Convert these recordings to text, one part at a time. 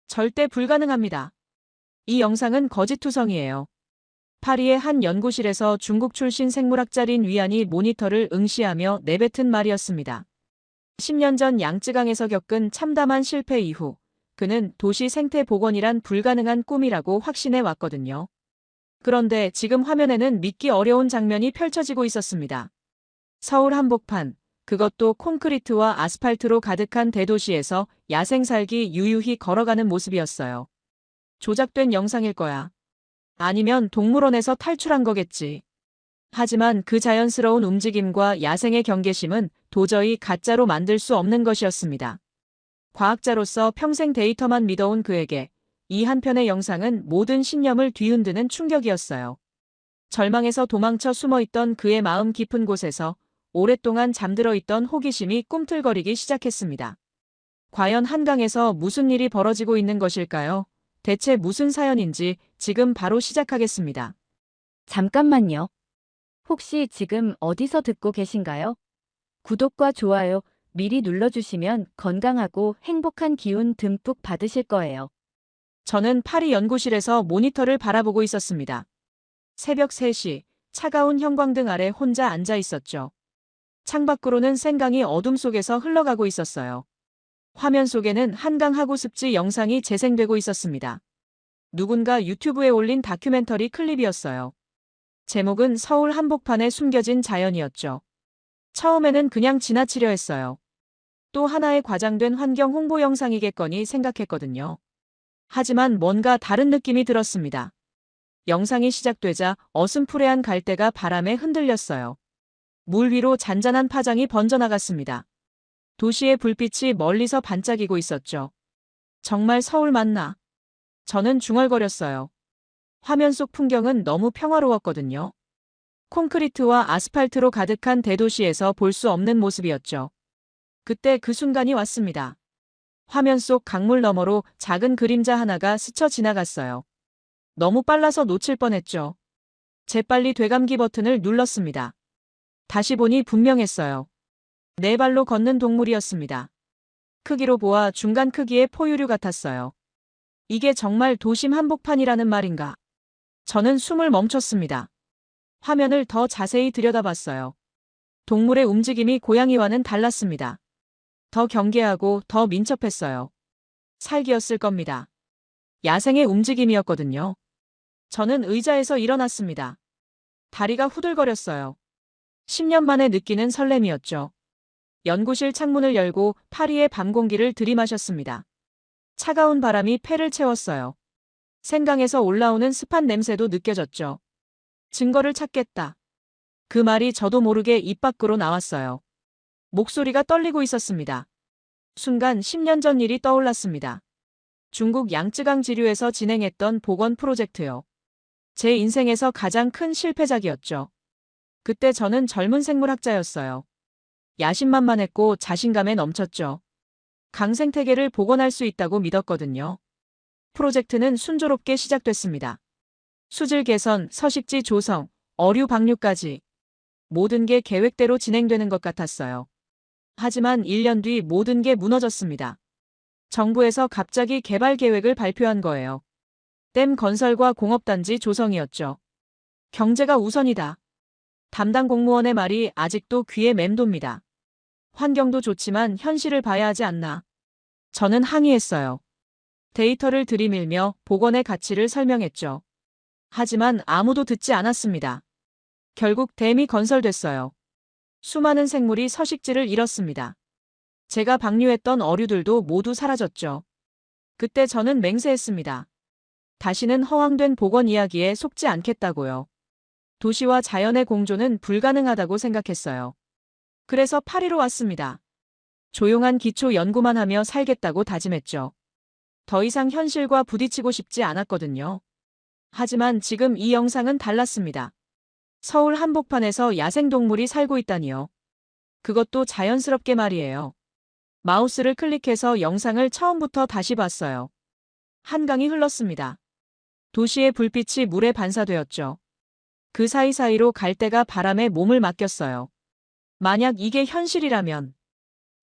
절대 불가능합니다. 이 영상은 거짓투성이에요. 파리의 한 연구실에서 중국 출신 생물학자인 위안이 모니터를 응시하며 내뱉은 말이었습니다. 10년 전 양쯔강에서 겪은 참담한 실패 이후 그는 도시 생태 복원이란 불가능한 꿈이라고 확신해 왔거든요. 그런데 지금 화면에는 믿기 어려운 장면이 펼쳐지고 있었습니다. 서울 한복판, 그것도 콘크리트와 아스팔트로 가득한 대도시에서 야생살기 유유히 걸어가는 모습이었어요. 조작된 영상일 거야. 아니면 동물원에서 탈출한 거겠지. 하지만 그 자연스러운 움직임과 야생의 경계심은 도저히 가짜로 만들 수 없는 것이었습니다. 과학자로서 평생 데이터만 믿어온 그에게 이 한 편의 영상은 모든 신념을 뒤흔드는 충격이었어요. 절망에서 도망쳐 숨어있던 그의 마음 깊은 곳에서 오랫동안 잠들어 있던 호기심이 꿈틀거리기 시작했습니다. 과연 한강에서 무슨 일이 벌어지고 있는 것일까요? 대체 무슨 사연인지 지금 바로 시작하겠습니다. 잠깐만요. 혹시 지금 어디서 듣고 계신가요? 구독과 좋아요 미리 눌러주시면 건강하고 행복한 기운 듬뿍 받으실 거예요. 저는 파리 연구실에서 모니터를 바라보고 있었습니다. 새벽 3시, 차가운 형광등 아래 혼자 앉아 있었죠. 창밖으로는 생강이 어둠 속에서 흘러가고 있었어요. 화면 속에는 한강 하구 습지 영상이 재생되고 있었습니다. 누군가 유튜브에 올린 다큐멘터리 클립이었어요. 제목은 서울 한복판에 숨겨진 자연이었죠. 처음에는 그냥 지나치려 했어요. 또 하나의 과장된 환경 홍보 영상이겠거니 생각했거든요. 하지만 뭔가 다른 느낌이 들었습니다. 영상이 시작되자 어슴푸레한 갈대가 바람에 흔들렸어요. 물 위로 잔잔한 파장이 번져나갔습니다. 도시의 불빛이 멀리서 반짝이고 있었죠. 정말 서울 맞나? 저는 중얼거렸어요. 화면 속 풍경은 너무 평화로웠거든요. 콘크리트와 아스팔트로 가득한 대도시에서 볼 수 없는 모습이었죠. 그때 그 순간이 왔습니다. 화면 속 강물 너머로 작은 그림자 하나가 스쳐 지나갔어요. 너무 빨라서 놓칠 뻔했죠. 재빨리 되감기 버튼을 눌렀습니다. 다시 보니 분명했어요. 네 발로 걷는 동물이었습니다. 크기로 보아 중간 크기의 포유류 같았어요. 이게 정말 도심 한복판이라는 말인가? 저는 숨을 멈췄습니다. 화면을 더 자세히 들여다봤어요. 동물의 움직임이 고양이와는 달랐습니다. 더 경계하고 더 민첩했어요. 살기였을 겁니다. 야생의 움직임이었거든요. 저는 의자에서 일어났습니다. 다리가 후들거렸어요. 10년 만에 느끼는 설렘이었죠. 연구실 창문을 열고 파리의 밤 공기를 들이마셨습니다. 차가운 바람이 폐를 채웠어요. 생강에서 올라오는 습한 냄새도 느껴졌죠. 증거를 찾겠다. 그 말이 저도 모르게 입 밖으로 나왔어요. 목소리가 떨리고 있었습니다. 순간 10년 전 일이 떠올랐습니다. 중국 양쯔강 지류에서 진행했던 복원 프로젝트요. 제 인생에서 가장 큰 실패작이었죠. 그때 저는 젊은 생물학자였어요. 야심만만했고 자신감에 넘쳤죠. 강 생태계를 복원할 수 있다고 믿었거든요. 프로젝트는 순조롭게 시작됐습니다. 수질 개선, 서식지 조성, 어류 방류까지 모든 게 계획대로 진행되는 것 같았어요. 하지만 1년 뒤 모든 게 무너졌습니다. 정부에서 갑자기 개발 계획을 발표한 거예요. 댐 건설과 공업단지 조성이었죠. 경제가 우선이다. 담당 공무원의 말이 아직도 귀에 맴돕니다. 환경도 좋지만 현실을 봐야 하지 않나. 저는 항의했어요. 데이터를 들이밀며 복원의 가치를 설명했죠. 하지만 아무도 듣지 않았습니다. 결국 댐이 건설됐어요. 수많은 생물이 서식지를 잃었습니다. 제가 방류했던 어류들도 모두 사라졌죠. 그때 저는 맹세했습니다. 다시는 허황된 복원 이야기에 속지 않겠다고요. 도시와 자연의 공존은 불가능하다고 생각했어요. 그래서 파리로 왔습니다. 조용한 기초 연구만 하며 살겠다고 다짐했죠. 더 이상 현실과 부딪히고 싶지 않았거든요. 하지만 지금 이 영상은 달랐습니다. 서울 한복판에서 야생동물이 살고 있다니요. 그것도 자연스럽게 말이에요. 마우스를 클릭해서 영상을 처음부터 다시 봤어요. 한강이 흘렀습니다. 도시의 불빛이 물에 반사되었죠. 그 사이사이로 갈대가 바람에 몸을 맡겼어요. 만약 이게 현실이라면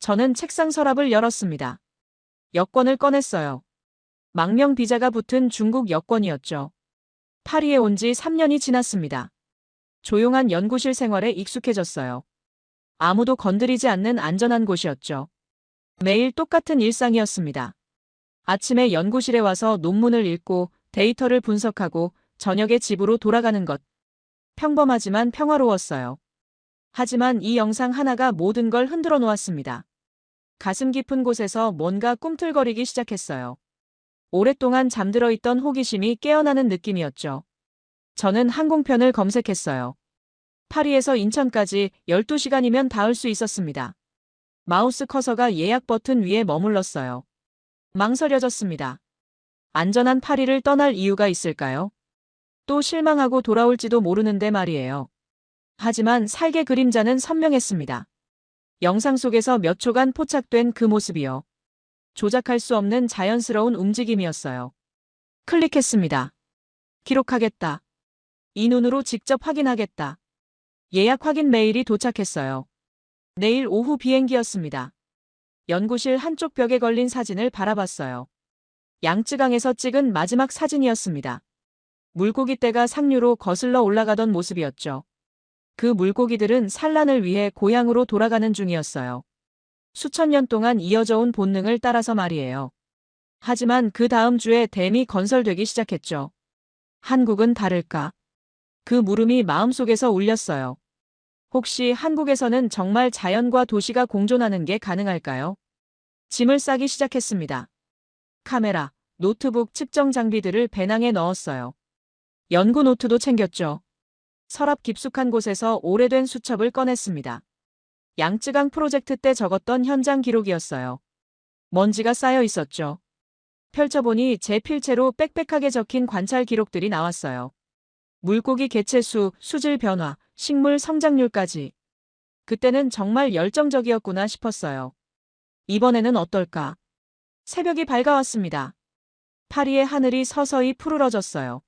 저는 책상 서랍을 열었습니다. 여권을 꺼냈어요. 망명 비자가 붙은 중국 여권이었죠. 파리에 온 지 3년이 지났습니다. 조용한 연구실 생활에 익숙해졌어요. 아무도 건드리지 않는 안전한 곳이었죠. 매일 똑같은 일상이었습니다. 아침에 연구실에 와서 논문을 읽고 데이터를 분석하고 저녁에 집으로 돌아가는 것. 평범하지만 평화로웠어요. 하지만 이 영상 하나가 모든 걸 흔들어 놓았습니다. 가슴 깊은 곳에서 뭔가 꿈틀거리기 시작했어요. 오랫동안 잠들어 있던 호기심이 깨어나는 느낌이었죠. 저는 항공편을 검색했어요. 파리에서 인천까지 12시간이면 닿을 수 있었습니다. 마우스 커서가 예약 버튼 위에 머물렀어요. 망설여졌습니다. 안전한 파리를 떠날 이유가 있을까요? 또 실망하고 돌아올지도 모르는데 말이에요. 하지만 살게 그림자는 선명했습니다. 영상 속에서 몇 초간 포착된 그 모습이요. 조작할 수 없는 자연스러운 움직임이었어요. 클릭했습니다. 기록하겠다. 이 눈으로 직접 확인하겠다. 예약 확인 메일이 도착했어요. 내일 오후 비행기였습니다. 연구실 한쪽 벽에 걸린 사진을 바라봤어요. 양쯔강에서 찍은 마지막 사진이었습니다. 물고기 떼가 상류로 거슬러 올라가던 모습이었죠. 그 물고기들은 산란을 위해 고향으로 돌아가는 중이었어요. 수천 년 동안 이어져 온 본능을 따라서 말이에요. 하지만 그 다음 주에 댐이 건설되기 시작했죠. 한국은 다를까? 그 물음이 마음속에서 울렸어요. 혹시 한국에서는 정말 자연과 도시가 공존하는 게 가능할까요? 짐을 싸기 시작했습니다. 카메라, 노트북 측정 장비들을 배낭에 넣었어요. 연구 노트도 챙겼죠. 서랍 깊숙한 곳에서 오래된 수첩을 꺼냈습니다. 양쯔강 프로젝트 때 적었던 현장 기록이었어요. 먼지가 쌓여 있었죠. 펼쳐보니 제 필체로 빽빽하게 적힌 관찰 기록들이 나왔어요. 물고기 개체 수, 수질 변화, 식물 성장률까지. 그때는 정말 열정적이었구나 싶었어요. 이번에는 어떨까? 새벽이 밝아왔습니다. 파리의 하늘이 서서히 푸르러졌어요.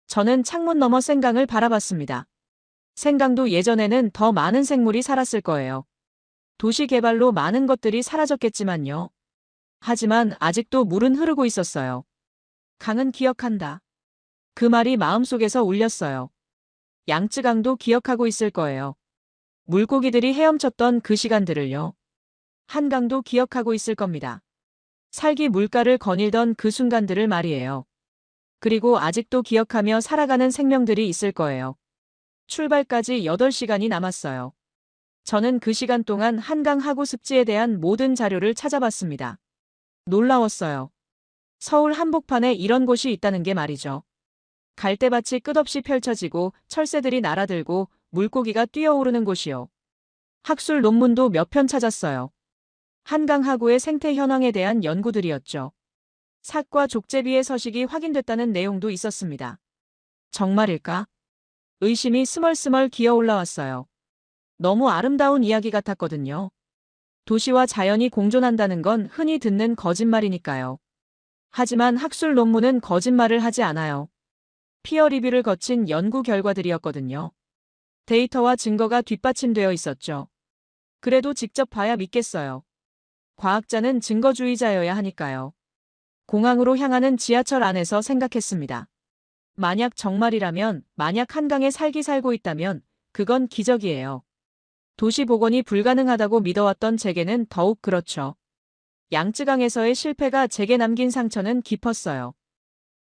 저는 창문 너머 생강을 바라봤습니다. 생강도 예전에는 더 많은 생물이 살았을 거예요. 도시 개발로 많은 것들이 사라졌겠지만요. 하지만 아직도 물은 흐르고 있었어요. 강은 기억한다. 그 말이 마음속에서 울렸어요. 양쯔강도 기억하고 있을 거예요. 물고기들이 헤엄쳤던 그 시간들을요. 한강도 기억하고 있을 겁니다. 살기 물가를 거닐던 그 순간들을 말이에요. 그리고 아직도 기억하며 살아가는 생명들이 있을 거예요. 출발까지 8시간이 남았어요. 저는 그 시간 동안 한강 하구 습지에 대한 모든 자료를 찾아봤습니다. 놀라웠어요. 서울 한복판에 이런 곳이 있다는 게 말이죠. 갈대밭이 끝없이 펼쳐지고 철새들이 날아들고 물고기가 뛰어오르는 곳이요. 학술 논문도 몇 편 찾았어요. 한강 하구의 생태 현황에 대한 연구들이었죠. 삭과 족제비의 서식이 확인됐다는 내용도 있었습니다. 정말일까? 의심이 스멀스멀 기어 올라왔어요. 너무 아름다운 이야기 같았거든요. 도시와 자연이 공존한다는 건 흔히 듣는 거짓말이니까요. 하지만 학술 논문은 거짓말을 하지 않아요. 피어 리뷰를 거친 연구 결과들이었거든요. 데이터와 증거가 뒷받침되어 있었죠. 그래도 직접 봐야 믿겠어요. 과학자는 증거주의자여야 하니까요. 공항으로 향하는 지하철 안에서 생각했습니다. 만약 정말이라면, 만약 한강에 살고 있다면 그건 기적이에요. 도시 복원이 불가능하다고 믿어왔던 제게는 더욱 그렇죠. 양쯔강에서의 실패가 제게 남긴 상처는 깊었어요.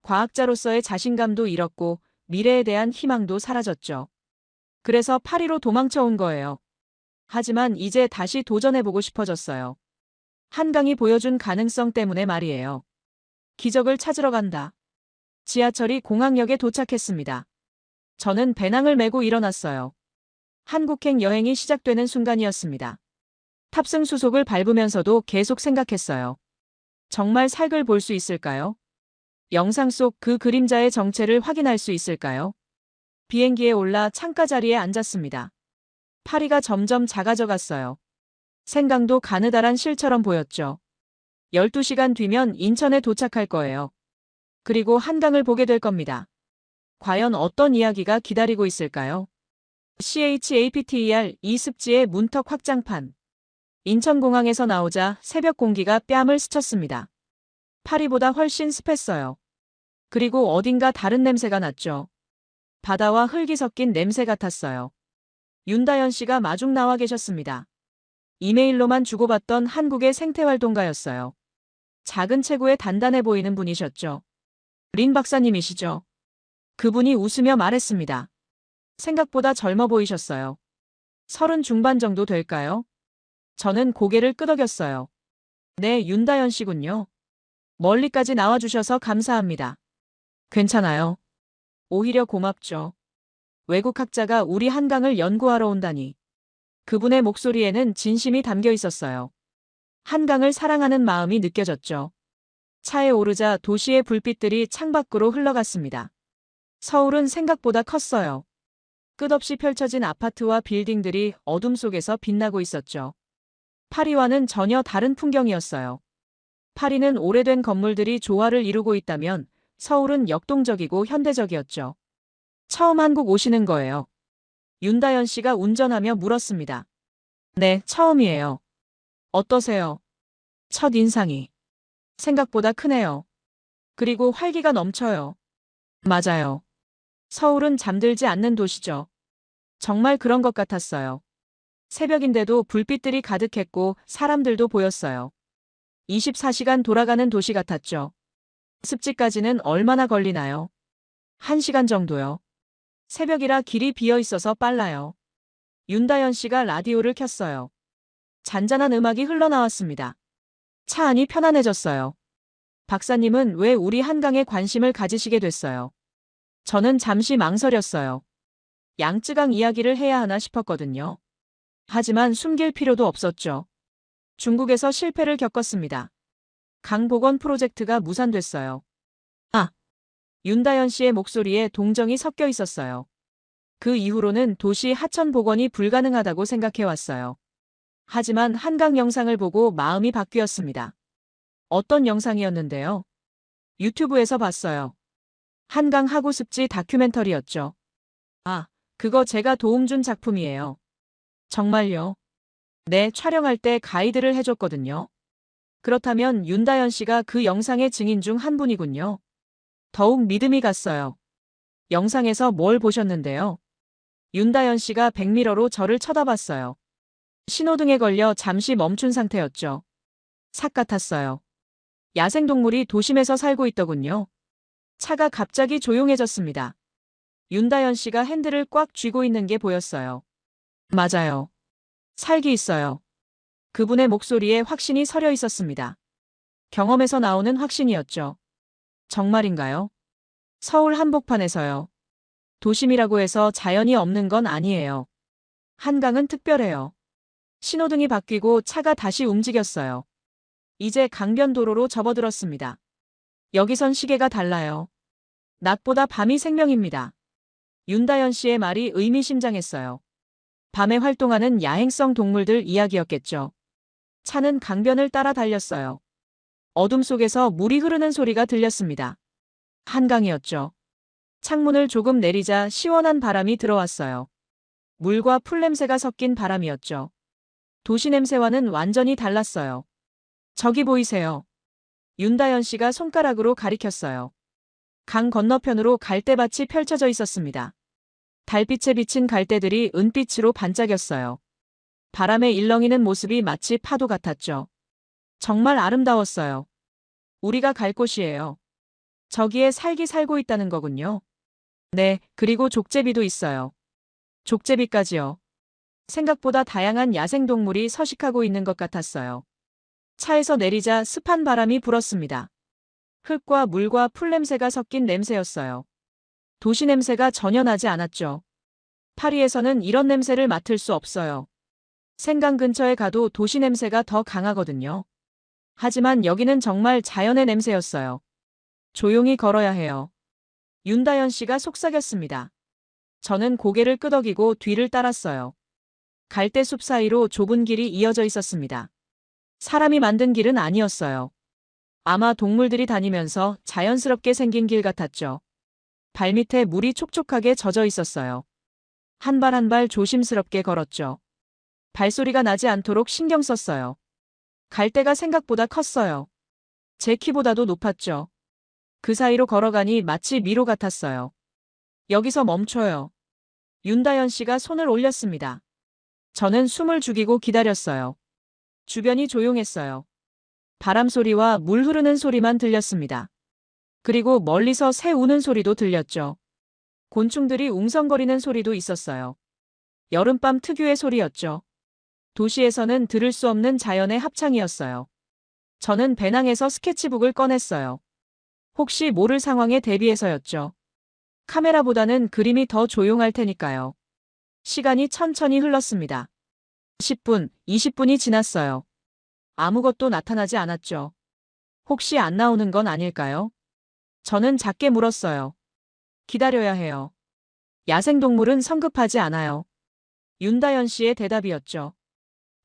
과학자로서의 자신감도 잃었고 미래에 대한 희망도 사라졌죠. 그래서 파리로 도망쳐 온 거예요. 하지만 이제 다시 도전해보고 싶어졌어요. 한강이 보여준 가능성 때문에 말이에요. 기적을 찾으러 간다. 지하철이 공항역에 도착했습니다. 저는 배낭을 메고 일어났어요. 한국행 여행이 시작되는 순간이었습니다. 탑승 수속을 밟으면서도 계속 생각했어요. 정말 색을 볼 수 있을까요? 영상 속 그 그림자의 정체를 확인할 수 있을까요? 비행기에 올라 창가 자리에 앉았습니다. 파리가 점점 작아져 갔어요. 생강도 가느다란 실처럼 보였죠. 12시간 뒤면 인천에 도착할 거예요. 그리고 한강을 보게 될 겁니다. 과연 어떤 이야기가 기다리고 있을까요? CHAPTER 이 습지의 문턱 확장판. 인천공항에서 나오자 새벽 공기가 뺨을 스쳤습니다. 파리보다 훨씬 습했어요. 그리고 어딘가 다른 냄새가 났죠. 바다와 흙이 섞인 냄새 같았어요. 윤다연 씨가 마중 나와 계셨습니다. 이메일로만 주고받던 한국의 생태활동가였어요. 작은 체구에 단단해 보이는 분이셨죠. 린 박사님이시죠? 그분이 웃으며 말했습니다. 생각보다 젊어 보이셨어요. 30 중반 정도 될까요? 저는 고개를 끄덕였어요. 네, 윤다연 씨군요. 멀리까지 나와주셔서 감사합니다. 괜찮아요. 오히려 고맙죠. 외국 학자가 우리 한강을 연구하러 온다니. 그분의 목소리에는 진심이 담겨 있었어요. 한강을 사랑하는 마음이 느껴졌죠. 차에 오르자 도시의 불빛들이 창밖으로 흘러갔습니다. 서울은 생각보다 컸어요. 끝없이 펼쳐진 아파트와 빌딩들이 어둠 속에서 빛나고 있었죠. 파리와는 전혀 다른 풍경이었어요. 파리는 오래된 건물들이 조화를 이루고 있다면 서울은 역동적이고 현대적이었죠. 처음 한국 오시는 거예요. 윤다연 씨가 운전하며 물었습니다. 네, 처음이에요. 어떠세요? 첫 인상이. 생각보다 크네요. 그리고 활기가 넘쳐요. 맞아요. 서울은 잠들지 않는 도시죠. 정말 그런 것 같았어요. 새벽인데도 불빛들이 가득했고 사람들도 보였어요. 24시간 돌아가는 도시 같았죠. 습지까지는 얼마나 걸리나요? 1시간 정도요. 새벽이라 길이 비어 있어서 빨라요. 윤다연 씨가 라디오를 켰어요. 잔잔한 음악이 흘러나왔습니다. 차 안이 편안해졌어요. 박사님은 왜 우리 한강에 관심을 가지시게 됐어요? 저는 잠시 망설였어요. 양쯔강 이야기를 해야 하나 싶었거든요. 하지만 숨길 필요도 없었죠. 중국에서 실패를 겪었습니다. 강복원 프로젝트가 무산됐어요. 아, 윤다연 씨의 목소리에 동정이 섞여 있었어요. 그 이후로는 도시 하천 복원이 불가능하다고 생각해왔어요. 하지만 한강 영상을 보고 마음이 바뀌었습니다. 어떤 영상이었는데요? 유튜브에서 봤어요. 한강 하구습지 다큐멘터리였죠. 아, 그거 제가 도움 준 작품이에요. 정말요? 네, 촬영할 때 가이드를 해줬거든요. 그렇다면 윤다연 씨가 그 영상의 증인 중 한 분이군요. 더욱 믿음이 갔어요. 영상에서 뭘 보셨는데요? 윤다연 씨가 백미러로 저를 쳐다봤어요. 신호등에 걸려 잠시 멈춘 상태였죠. 삭 같았어요. 야생동물이 도심에서 살고 있더군요. 차가 갑자기 조용해졌습니다. 윤다연 씨가 핸들을 꽉 쥐고 있는 게 보였어요. 맞아요. 살기 있어요. 그분의 목소리에 확신이 서려 있었습니다. 경험에서 나오는 확신이었죠. 정말인가요? 서울 한복판에서요. 도심이라고 해서 자연이 없는 건 아니에요. 한강은 특별해요. 신호등이 바뀌고 차가 다시 움직였어요. 이제 강변도로로 접어들었습니다. 여기선 시계가 달라요. 낮보다 밤이 생명입니다. 윤다연 씨의 말이 의미심장했어요. 밤에 활동하는 야행성 동물들 이야기였겠죠. 차는 강변을 따라 달렸어요. 어둠 속에서 물이 흐르는 소리가 들렸습니다. 한강이었죠. 창문을 조금 내리자 시원한 바람이 들어왔어요. 물과 풀냄새가 섞인 바람이었죠. 도시 냄새와는 완전히 달랐어요. 저기 보이세요. 윤다연 씨가 손가락으로 가리켰어요. 강 건너편으로 갈대밭이 펼쳐져 있었습니다. 달빛에 비친 갈대들이 은빛으로 반짝였어요. 바람에 일렁이는 모습이 마치 파도 같았죠. 정말 아름다웠어요. 우리가 갈 곳이에요. 저기에 살기 살고 있다는 거군요. 네, 그리고 족제비도 있어요. 족제비까지요. 생각보다 다양한 야생동물이 서식하고 있는 것 같았어요. 차에서 내리자 습한 바람이 불었습니다. 흙과 물과 풀냄새가 섞인 냄새였어요. 도시 냄새가 전혀 나지 않았죠. 파리에서는 이런 냄새를 맡을 수 없어요. 생강 근처에 가도 도시 냄새가 더 강하거든요. 하지만 여기는 정말 자연의 냄새였어요. 조용히 걸어야 해요. 윤다연 씨가 속삭였습니다. 저는 고개를 끄덕이고 뒤를 따랐어요. 갈대숲 사이로 좁은 길이 이어져 있었습니다. 사람이 만든 길은 아니었어요. 아마 동물들이 다니면서 자연스럽게 생긴 길 같았죠. 발밑에 물이 촉촉하게 젖어 있었어요. 한 발 한 발 조심스럽게 걸었죠. 발소리가 나지 않도록 신경 썼어요. 갈대가 생각보다 컸어요. 제 키보다도 높았죠. 그 사이로 걸어가니 마치 미로 같았어요. 여기서 멈춰요. 윤다연 씨가 손을 올렸습니다. 저는 숨을 죽이고 기다렸어요. 주변이 조용했어요. 바람 소리와 물 흐르는 소리만 들렸습니다. 그리고 멀리서 새 우는 소리도 들렸죠. 곤충들이 웅성거리는 소리도 있었어요. 여름밤 특유의 소리였죠. 도시에서는 들을 수 없는 자연의 합창이었어요. 저는 배낭에서 스케치북을 꺼냈어요. 혹시 모를 상황에 대비해서였죠. 카메라보다는 그림이 더 조용할 테니까요. 시간이 천천히 흘렀습니다. 10분, 20분이 지났어요. 아무것도 나타나지 않았죠. 혹시 안 나오는 건 아닐까요? 저는 작게 물었어요. 기다려야 해요. 야생동물은 성급하지 않아요. 윤다연 씨의 대답이었죠.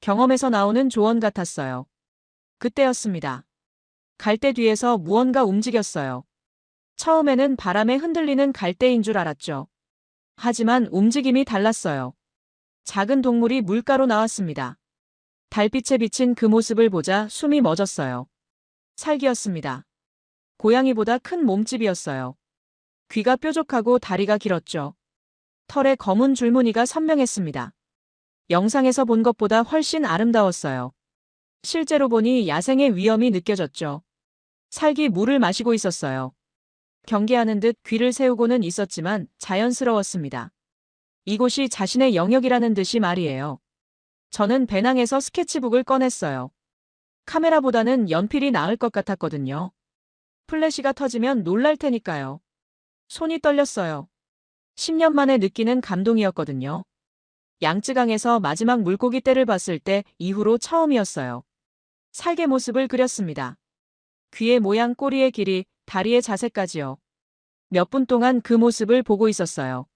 경험에서 나오는 조언 같았어요. 그때였습니다. 갈대 뒤에서 무언가 움직였어요. 처음에는 바람에 흔들리는 갈대인 줄 알았죠. 하지만 움직임이 달랐어요. 작은 동물이 물가로 나왔습니다. 달빛에 비친 그 모습을 보자 숨이 멎었어요. 살기였습니다. 고양이보다 큰 몸집이었어요. 귀가 뾰족하고 다리가 길었죠. 털에 검은 줄무늬가 선명했습니다. 영상에서 본 것보다 훨씬 아름다웠어요. 실제로 보니 야생의 위험이 느껴졌죠. 살기 물을 마시고 있었어요. 경계하는 듯 귀를 세우고는 있었지만 자연스러웠습니다. 이곳이 자신의 영역이라는 듯이 말이에요. 저는 배낭에서 스케치북을 꺼냈어요. 카메라보다는 연필이 나을 것 같았거든요. 플래시가 터지면 놀랄 테니까요. 손이 떨렸어요. 10년 만에 느끼는 감동이었거든요. 양쯔강에서 마지막 물고기 떼를 봤을 때 이후로 처음이었어요. 살개 모습을 그렸습니다. 귀의 모양, 꼬리의 길이, 다리의 자세까지요. 몇 분 동안 그 모습을 보고 있었어요.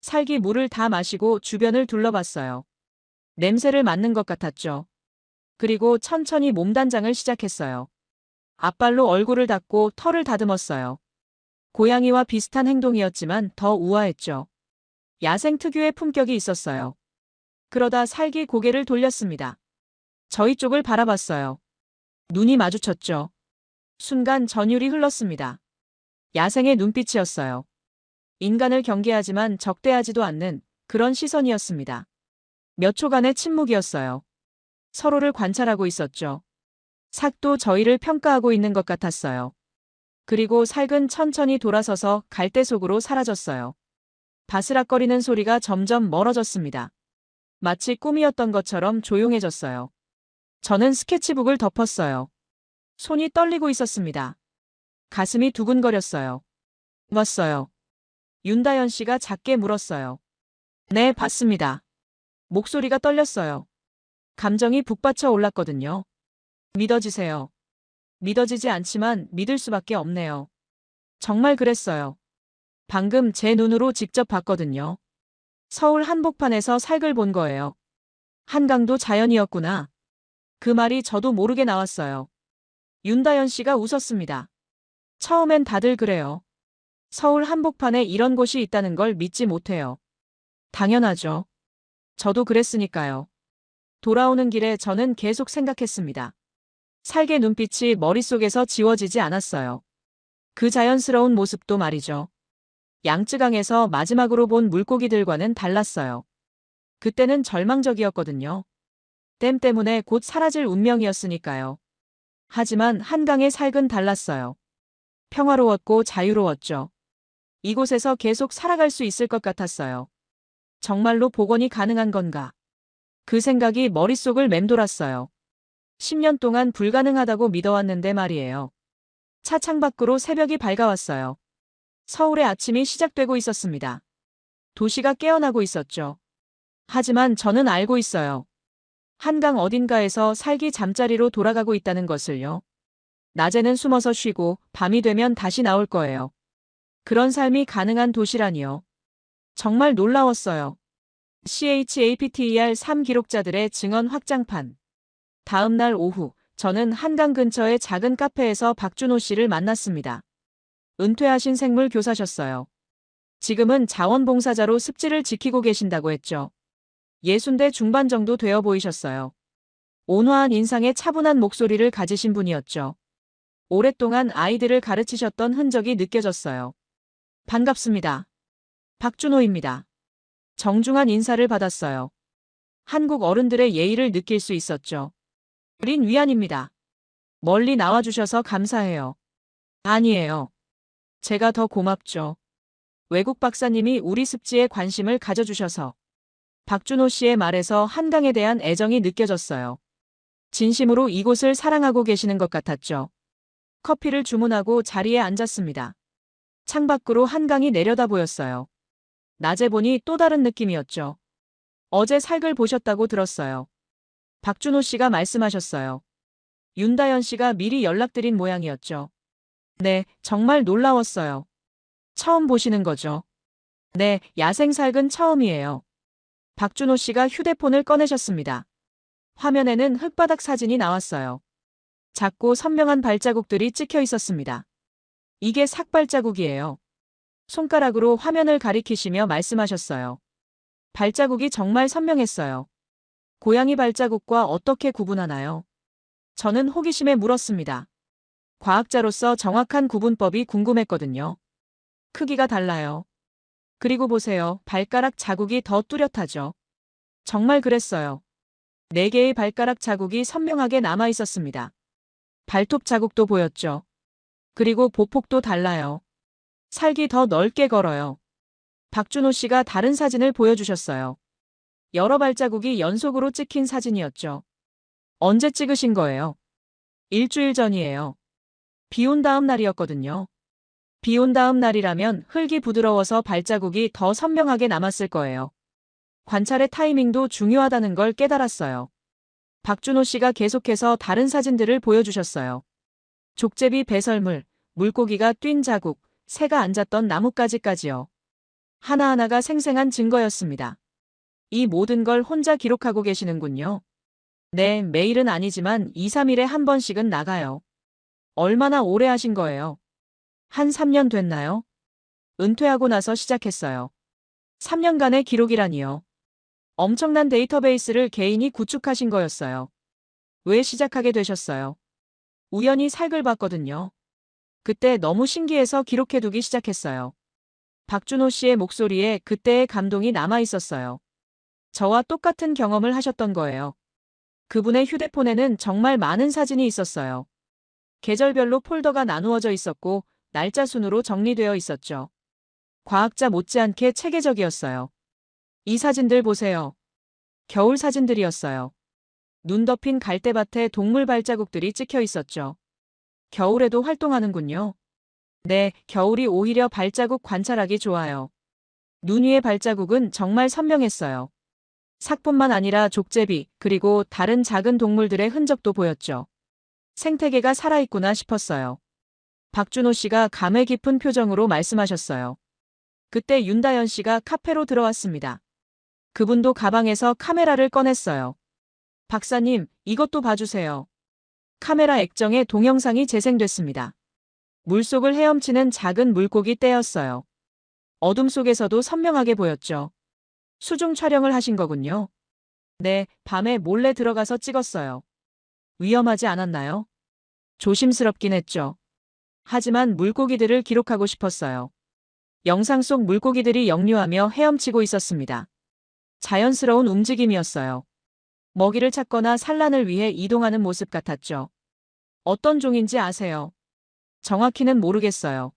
살기 물을 다 마시고 주변을 둘러봤어요. 냄새를 맡는 것 같았죠. 그리고 천천히 몸단장을 시작했어요. 앞발로 얼굴을 닦고 털을 다듬었어요. 고양이와 비슷한 행동이었지만 더 우아했죠. 야생 특유의 품격이 있었어요. 그러다 살기 고개를 돌렸습니다. 저희 쪽을 바라봤어요. 눈이 마주쳤죠. 순간 전율이 흘렀습니다. 야생의 눈빛이었어요. 인간을 경계하지만 적대하지도 않는 그런 시선이었습니다. 몇 초간의 침묵이었어요. 서로를 관찰하고 있었죠. 삭도 저희를 평가하고 있는 것 같았어요. 그리고 살은 천천히 돌아서서 갈대 속으로 사라졌어요. 바스락거리는 소리가 점점 멀어졌습니다. 마치 꿈이었던 것처럼 조용해졌어요. 저는 스케치북을 덮었어요. 손이 떨리고 있었습니다. 가슴이 두근거렸어요. 왔어요. 윤다연 씨가 작게 물었어요. 네, 봤습니다. 목소리가 떨렸어요. 감정이 북받쳐 올랐거든요. 믿어지세요. 믿어지지 않지만 믿을 수밖에 없네요. 정말 그랬어요. 방금 제 눈으로 직접 봤거든요. 서울 한복판에서 살을 본 거예요. 한강도 자연이었구나. 그 말이 저도 모르게 나왔어요. 윤다연 씨가 웃었습니다. 처음엔 다들 그래요. 서울 한복판에 이런 곳이 있다는 걸 믿지 못해요. 당연하죠. 저도 그랬으니까요. 돌아오는 길에 저는 계속 생각했습니다. 살개 눈빛이 머릿속에서 지워지지 않았어요. 그 자연스러운 모습도 말이죠. 양쯔강에서 마지막으로 본 물고기들과는 달랐어요. 그때는 절망적이었거든요. 댐 때문에 곧 사라질 운명이었으니까요. 하지만 한강의 살은 달랐어요. 평화로웠고 자유로웠죠. 이곳에서 계속 살아갈 수 있을 것 같았어요. 정말로 복원이 가능한 건가? 그 생각이 머릿속을 맴돌았어요. 10년 동안 불가능하다고 믿어왔는데 말이에요. 차 창밖으로 새벽이 밝아왔어요. 서울의 아침이 시작되고 있었습니다. 도시가 깨어나고 있었죠. 하지만 저는 알고 있어요. 한강 어딘가에서 살기 잠자리로 돌아가고 있다는 것을요. 낮에는 숨어서 쉬고 밤이 되면 다시 나올 거예요. 그런 삶이 가능한 도시라니요. 정말 놀라웠어요. CHAPTER3 기록자들의 증언 확장판. 다음 날 오후, 저는 한강 근처의 작은 카페에서 박준호 씨를 만났습니다. 은퇴하신 생물 교사셨어요. 지금은 자원봉사자로 습지를 지키고 계신다고 했죠. 60대 중반 정도 되어 보이셨어요. 온화한 인상에 차분한 목소리를 가지신 분이었죠. 오랫동안 아이들을 가르치셨던 흔적이 느껴졌어요. 반갑습니다. 박준호입니다. 정중한 인사를 받았어요. 한국 어른들의 예의를 느낄 수 있었죠. 린 위안입니다. 멀리 나와주셔서 감사해요. 아니에요. 제가 더 고맙죠. 외국 박사님이 우리 습지에 관심을 가져주셔서. 박준호 씨의 말에서 한강에 대한 애정이 느껴졌어요. 진심으로 이곳을 사랑하고 계시는 것 같았죠. 커피를 주문하고 자리에 앉았습니다. 창밖으로 한강이 내려다 보였어요. 낮에 보니 또 다른 느낌이었죠. 어제 색을 보셨다고 들었어요. 박준호 씨가 말씀하셨어요. 윤다연 씨가 미리 연락드린 모양이었죠. 네, 정말 놀라웠어요. 처음 보시는 거죠? 네, 야생살은 처음이에요. 박준호 씨가 휴대폰을 꺼내셨습니다. 화면에는 흙바닥 사진이 나왔어요. 작고 선명한 발자국들이 찍혀 있었습니다. 이게 삭발자국이에요. 손가락으로 화면을 가리키시며 말씀하셨어요. 발자국이 정말 선명했어요. 고양이 발자국과 어떻게 구분하나요? 저는 호기심에 물었습니다. 과학자로서 정확한 구분법이 궁금했거든요. 크기가 달라요. 그리고 보세요. 발가락 자국이 더 뚜렷하죠. 정말 그랬어요. 4개의 발가락 자국이 선명하게 남아 있었습니다. 발톱 자국도 보였죠. 그리고 보폭도 달라요. 살기 더 넓게 걸어요. 박준호 씨가 다른 사진을 보여주셨어요. 여러 발자국이 연속으로 찍힌 사진이었죠. 언제 찍으신 거예요? 일주일 전이에요. 비 온 다음 날이었거든요. 비 온 다음 날이라면 흙이 부드러워서 발자국이 더 선명하게 남았을 거예요. 관찰의 타이밍도 중요하다는 걸 깨달았어요. 박준호 씨가 계속해서 다른 사진들을 보여주셨어요. 족제비 배설물, 물고기가 뛴 자국, 새가 앉았던 나뭇가지까지요. 하나하나가 생생한 증거였습니다. 이 모든 걸 혼자 기록하고 계시는군요. 네, 매일은 아니지만 2, 3일에 한 번씩은 나가요. 얼마나 오래 하신 거예요? 한 3년 됐나요? 은퇴하고 나서 시작했어요. 3년간의 기록이라니요. 엄청난 데이터베이스를 개인이 구축하신 거였어요. 왜 시작하게 되셨어요? 우연히 색을 봤거든요. 그때 너무 신기해서 기록해두기 시작했어요. 박준호 씨의 목소리에 그때의 감동이 남아 있었어요. 저와 똑같은 경험을 하셨던 거예요. 그분의 휴대폰에는 정말 많은 사진이 있었어요. 계절별로 폴더가 나누어져 있었고 날짜 순으로 정리되어 있었죠. 과학자 못지않게 체계적이었어요. 이 사진들 보세요. 겨울 사진들이었어요. 눈 덮인 갈대밭에 동물 발자국들이 찍혀 있었죠. 겨울에도 활동하는군요. 네, 겨울이 오히려 발자국 관찰하기 좋아요. 눈 위의 발자국은 정말 선명했어요. 삭뿐만 아니라 족제비, 그리고 다른 작은 동물들의 흔적도 보였죠. 생태계가 살아있구나 싶었어요. 박준호 씨가 감회 깊은 표정으로 말씀하셨어요. 그때 윤다연 씨가 카페로 들어왔습니다. 그분도 가방에서 카메라를 꺼냈어요. 박사님, 이것도 봐주세요. 카메라 액정에 동영상이 재생됐습니다. 물속을 헤엄치는 작은 물고기 떼였어요. 어둠 속에서도 선명하게 보였죠. 수중 촬영을 하신 거군요. 네, 밤에 몰래 들어가서 찍었어요. 위험하지 않았나요? 조심스럽긴 했죠. 하지만 물고기들을 기록하고 싶었어요. 영상 속 물고기들이 역류하며 헤엄치고 있었습니다. 자연스러운 움직임이었어요. 먹이를 찾거나 산란을 위해 이동하는 모습 같았죠. 어떤 종인지 아세요? 정확히는 모르겠어요.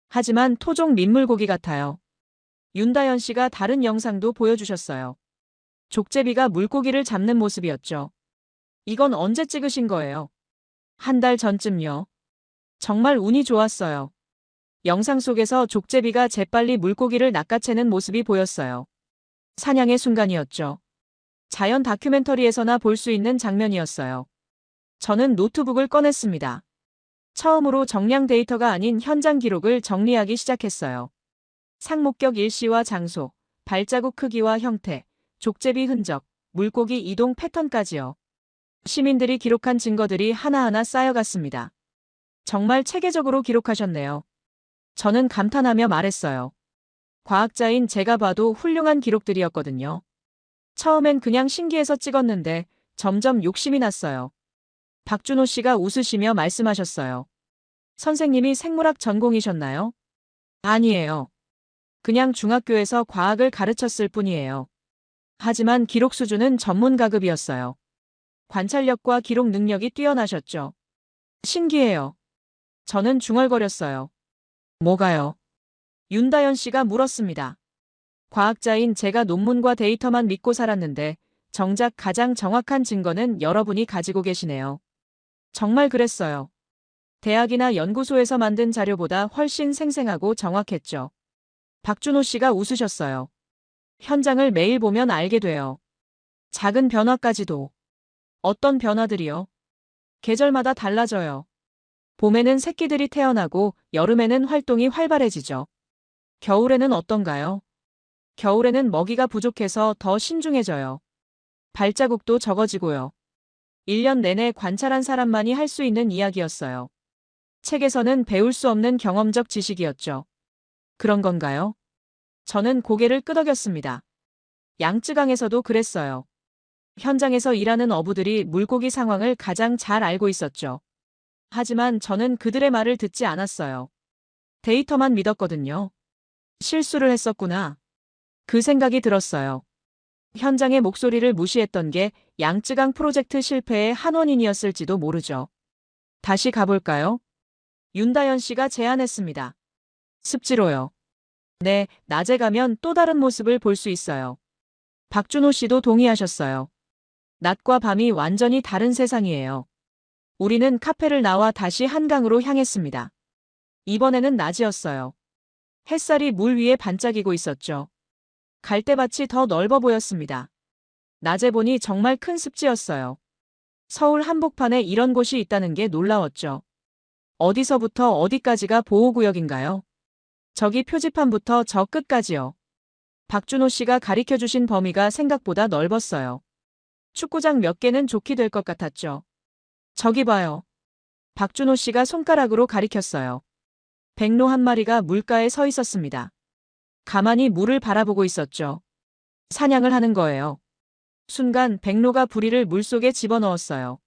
하지만 토종 민물고기 같아요. 윤다연 씨가 다른 영상도 보여주셨어요. 족제비가 물고기를 잡는 모습이었죠. 이건 언제 찍으신 거예요? 한 달 전쯤요. 정말 운이 좋았어요. 영상 속에서 족제비가 재빨리 물고기를 낚아채는 모습이 보였어요. 사냥의 순간이었죠. 자연 다큐멘터리에서나 볼 수 있는 장면이었어요. 저는 노트북을 꺼냈습니다. 처음으로 정량 데이터가 아닌 현장 기록을 정리하기 시작했어요. 상목격 일시와 장소, 발자국 크기와 형태, 족제비 흔적, 물고기 이동 패턴까지요. 시민들이 기록한 증거들이 하나하나 쌓여갔습니다. 정말 체계적으로 기록하셨네요. 저는 감탄하며 말했어요. 과학자인 제가 봐도 훌륭한 기록들이었거든요. 처음엔 그냥 신기해서 찍었는데 점점 욕심이 났어요. 박준호 씨가 웃으시며 말씀하셨어요. 선생님이 생물학 전공이셨나요? 아니에요. 그냥 중학교에서 과학을 가르쳤을 뿐이에요. 하지만 기록 수준은 전문가급이었어요. 관찰력과 기록 능력이 뛰어나셨죠. 신기해요. 저는 중얼거렸어요. 뭐가요? 윤다연 씨가 물었습니다. 과학자인 제가 논문과 데이터만 믿고 살았는데 정작 가장 정확한 증거는 여러분이 가지고 계시네요. 정말 그랬어요. 대학이나 연구소에서 만든 자료보다 훨씬 생생하고 정확했죠. 박준호 씨가 웃으셨어요. 현장을 매일 보면 알게 돼요. 작은 변화까지도. 어떤 변화들이요? 계절마다 달라져요. 봄에는 새끼들이 태어나고 여름에는 활동이 활발해지죠. 겨울에는 어떤가요? 겨울에는 먹이가 부족해서 더 신중해져요. 발자국도 적어지고요. 1년 내내 관찰한 사람만이 할 수 있는 이야기였어요. 책에서는 배울 수 없는 경험적 지식이었죠. 그런 건가요? 저는 고개를 끄덕였습니다. 양쯔강에서도 그랬어요. 현장에서 일하는 어부들이 물고기 상황을 가장 잘 알고 있었죠. 하지만 저는 그들의 말을 듣지 않았어요. 데이터만 믿었거든요. 실수를 했었구나. 그 생각이 들었어요. 현장의 목소리를 무시했던 게 양쯔강 프로젝트 실패의 한 원인이었을지도 모르죠. 다시 가볼까요? 윤다연 씨가 제안했습니다. 습지로요. 네, 낮에 가면 또 다른 모습을 볼 수 있어요. 박준호 씨도 동의하셨어요. 낮과 밤이 완전히 다른 세상이에요. 우리는 카페를 나와 다시 한강으로 향했습니다. 이번에는 낮이었어요. 햇살이 물 위에 반짝이고 있었죠. 갈대밭이 더 넓어 보였습니다. 낮에 보니 정말 큰 습지였어요. 서울 한복판에 이런 곳이 있다는 게 놀라웠죠. 어디서부터 어디까지가 보호구역인가요? 저기 표지판부터 저 끝까지요. 박준호 씨가 가리켜주신 범위가 생각보다 넓었어요. 축구장 몇 개는 좋게 될 것 같았죠. 저기 봐요. 박준호 씨가 손가락으로 가리켰어요. 백로 한 마리가 물가에 서 있었습니다. 가만히 물을 바라보고 있었죠. 사냥을 하는 거예요. 순간 백로가 부리를 물속에 집어넣었어요.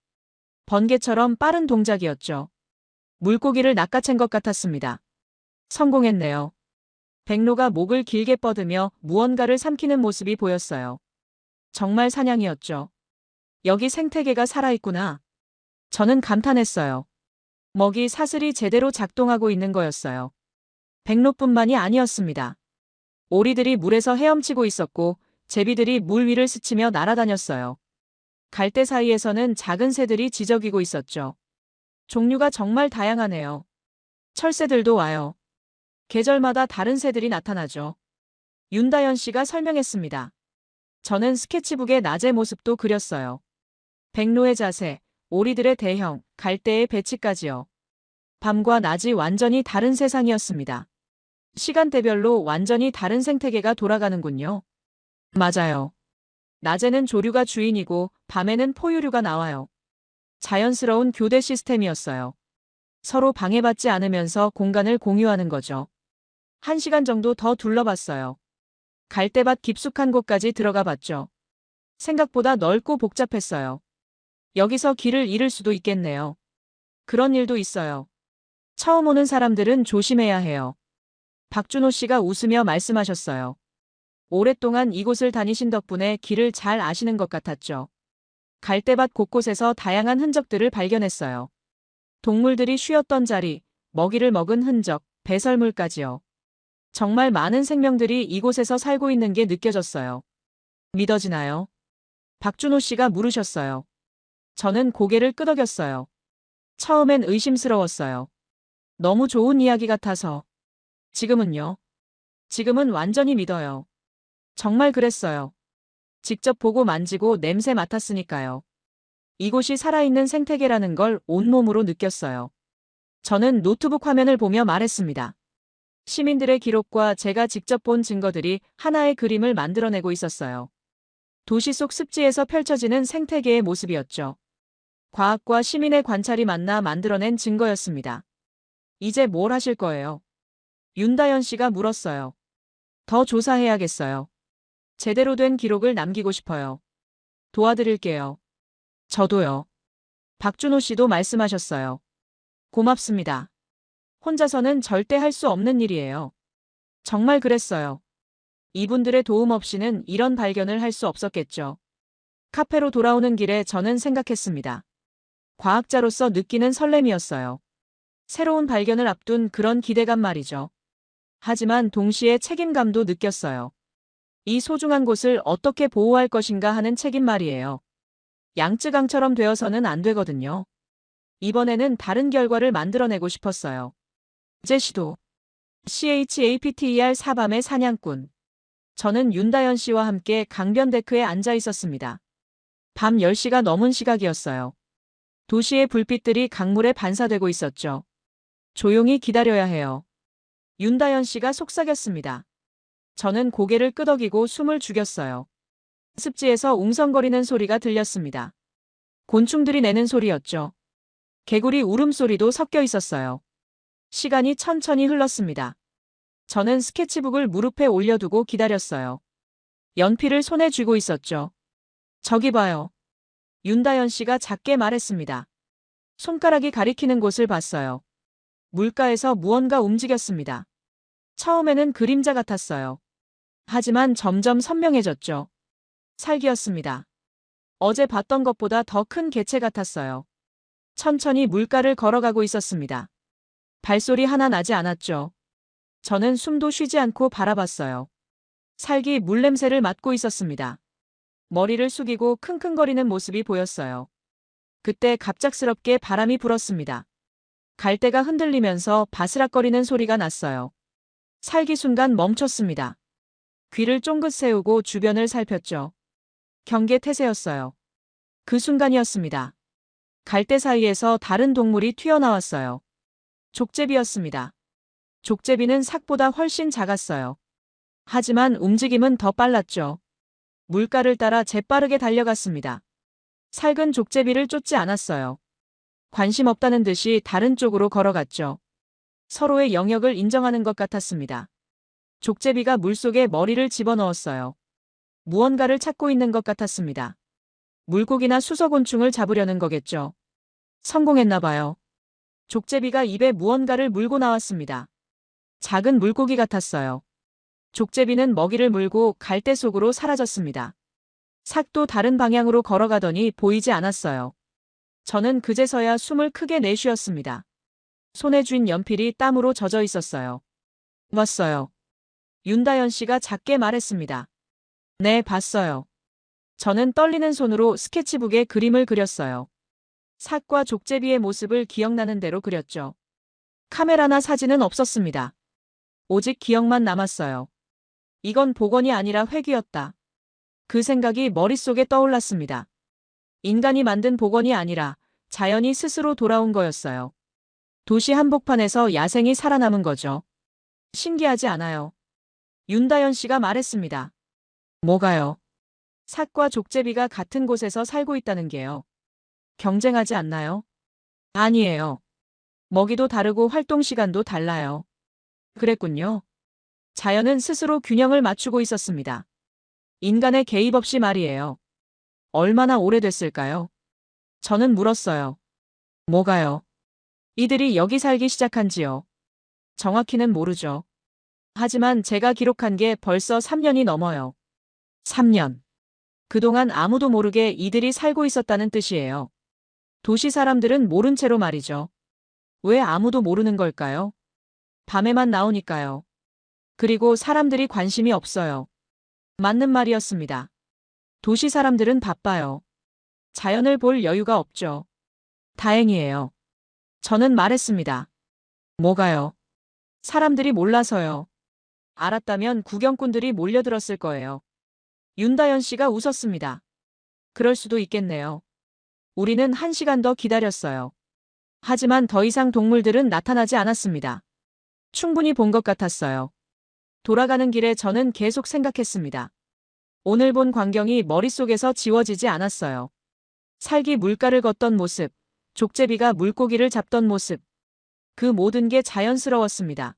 번개처럼 빠른 동작이었죠. 물고기를 낚아챈 것 같았습니다. 성공했네요. 백로가 목을 길게 뻗으며 무언가를 삼키는 모습이 보였어요. 정말 사냥이었죠. 여기 생태계가 살아있구나. 저는 감탄했어요. 먹이 사슬이 제대로 작동하고 있는 거였어요. 백로뿐만이 아니었습니다. 오리들이 물에서 헤엄치고 있었고 제비들이 물 위를 스치며 날아다녔어요. 갈대 사이에서는 작은 새들이 지저귀고 있었죠. 종류가 정말 다양하네요. 철새들도 와요. 계절마다 다른 새들이 나타나죠. 윤다연 씨가 설명했습니다. 저는 스케치북에 낮의 모습도 그렸어요. 백로의 자세, 오리들의 대형, 갈대의 배치까지요. 밤과 낮이 완전히 다른 세상이었습니다. 시간대별로 완전히 다른 생태계가 돌아가는군요. 맞아요. 낮에는 조류가 주인이고 밤에는 포유류가 나와요. 자연스러운 교대 시스템이었어요. 서로 방해받지 않으면서 공간을 공유하는 거죠. 1시간 정도 더 둘러봤어요. 갈대밭 깊숙한 곳까지 들어가 봤죠. 생각보다 넓고 복잡했어요. 여기서 길을 잃을 수도 있겠네요. 그런 일도 있어요. 처음 오는 사람들은 조심해야 해요. 박준호 씨가 웃으며 말씀하셨어요. 오랫동안 이곳을 다니신 덕분에 길을 잘 아시는 것 같았죠. 갈대밭 곳곳에서 다양한 흔적들을 발견했어요. 동물들이 쉬었던 자리, 먹이를 먹은 흔적, 배설물까지요. 정말 많은 생명들이 이곳에서 살고 있는 게 느껴졌어요. 믿어지나요? 박준호 씨가 물으셨어요. 저는 고개를 끄덕였어요. 처음엔 의심스러웠어요. 너무 좋은 이야기 같아서. 지금은요? 지금은 완전히 믿어요. 정말 그랬어요. 직접 보고 만지고 냄새 맡았으니까요. 이곳이 살아있는 생태계라는 걸 온몸으로 느꼈어요. 저는 노트북 화면을 보며 말했습니다. 시민들의 기록과 제가 직접 본 증거들이 하나의 그림을 만들어내고 있었어요. 도시 속 습지에서 펼쳐지는 생태계의 모습이었죠. 과학과 시민의 관찰이 만나 만들어낸 증거였습니다. 이제 뭘 하실 거예요? 윤다연 씨가 물었어요. 더 조사해야겠어요. 제대로 된 기록을 남기고 싶어요. 도와드릴게요. 저도요. 박준호 씨도 말씀하셨어요. 고맙습니다. 혼자서는 절대 할 수 없는 일이에요. 정말 그랬어요. 이분들의 도움 없이는 이런 발견을 할 수 없었겠죠. 카페로 돌아오는 길에 저는 생각했습니다. 과학자로서 느끼는 설렘이었어요. 새로운 발견을 앞둔 그런 기대감 말이죠. 하지만 동시에 책임감도 느꼈어요. 이 소중한 곳을 어떻게 보호할 것인가 하는 책임 말이에요. 양쯔강처럼 되어서는 안 되거든요. 이번에는 다른 결과를 만들어내고 싶었어요. 제시도 CHAPTER 사밤의 사냥꾼. 저는 윤다연 씨와 함께 강변 데크에 앉아 있었습니다. 밤 10시가 넘은 시각이었어요. 도시의 불빛들이 강물에 반사되고 있었죠. 조용히 기다려야 해요. 윤다연 씨가 속삭였습니다. 저는 고개를 끄덕이고 숨을 죽였어요. 습지에서 웅성거리는 소리가 들렸습니다. 곤충들이 내는 소리였죠. 개구리 울음소리도 섞여 있었어요. 시간이 천천히 흘렀습니다. 저는 스케치북을 무릎에 올려두고 기다렸어요. 연필을 손에 쥐고 있었죠. 저기 봐요. 윤다연 씨가 작게 말했습니다. 손가락이 가리키는 곳을 봤어요. 물가에서 무언가 움직였습니다. 처음에는 그림자 같았어요. 하지만 점점 선명해졌죠. 살기였습니다. 어제 봤던 것보다 더 큰 개체 같았어요. 천천히 물가를 걸어가고 있었습니다. 발소리 하나 나지 않았죠. 저는 숨도 쉬지 않고 바라봤어요. 살기 물냄새를 맡고 있었습니다. 머리를 숙이고 킁킁거리는 모습이 보였어요. 그때 갑작스럽게 바람이 불었습니다. 갈대가 흔들리면서 바스락거리는 소리가 났어요. 살기 순간 멈췄습니다. 귀를 쫑긋 세우고 주변을 살폈죠. 경계태세였어요. 그 순간이었습니다. 갈대 사이에서 다른 동물이 튀어나왔어요. 족제비였습니다. 족제비는 삭보다 훨씬 작았어요. 하지만 움직임은 더 빨랐죠. 물가를 따라 재빠르게 달려갔습니다. 살근 족제비를 쫓지 않았어요. 관심 없다는 듯이 다른 쪽으로 걸어갔죠. 서로의 영역을 인정하는 것 같았습니다. 족제비가 물속에 머리를 집어넣었어요. 무언가를 찾고 있는 것 같았습니다. 물고기나 수서곤충을 잡으려는 거겠죠. 성공했나 봐요. 족제비가 입에 무언가를 물고 나왔습니다. 작은 물고기 같았어요. 족제비는 먹이를 물고 갈대 속으로 사라졌습니다. 삭도 다른 방향으로 걸어가더니 보이지 않았어요. 저는 그제서야 숨을 크게 내쉬었습니다. 손에 쥔 연필이 땀으로 젖어 있었어요. 봤어요. 윤다연 씨가 작게 말했습니다. 네, 봤어요. 저는 떨리는 손으로 스케치북에 그림을 그렸어요. 삭과 족제비의 모습을 기억나는 대로 그렸죠. 카메라나 사진은 없었습니다. 오직 기억만 남았어요. 이건 복원이 아니라 회귀였다. 그 생각이 머릿속에 떠올랐습니다. 인간이 만든 복원이 아니라 자연이 스스로 돌아온 거였어요. 도시 한복판에서 야생이 살아남은 거죠. 신기하지 않아요? 윤다연 씨가 말했습니다. 뭐가요? 삭과 족제비가 같은 곳에서 살고 있다는 게요. 경쟁하지 않나요? 아니에요. 먹이도 다르고 활동 시간도 달라요. 그랬군요. 자연은 스스로 균형을 맞추고 있었습니다. 인간의 개입 없이 말이에요. 얼마나 오래됐을까요? 저는 물었어요. 뭐가요? 이들이 여기 살기 시작한지요. 정확히는 모르죠. 하지만 제가 기록한 게 벌써 3년이 넘어요. 3년. 그동안 아무도 모르게 이들이 살고 있었다는 뜻이에요. 도시 사람들은 모른 채로 말이죠. 왜 아무도 모르는 걸까요? 밤에만 나오니까요. 그리고 사람들이 관심이 없어요. 맞는 말이었습니다. 도시 사람들은 바빠요. 자연을 볼 여유가 없죠. 다행이에요. 저는 말했습니다. 뭐가요? 사람들이 몰라서요. 알았다면 구경꾼들이 몰려들었을 거예요. 윤다연 씨가 웃었습니다. 그럴 수도 있겠네요. 우리는 1시간 더 기다렸어요. 하지만 더 이상 동물들은 나타나지 않았습니다. 충분히 본 것 같았어요. 돌아가는 길에 저는 계속 생각했습니다. 오늘 본 광경이 머릿속에서 지워지지 않았어요. 살기 물가를 걷던 모습, 족제비가 물고기를 잡던 모습. 그 모든 게 자연스러웠습니다.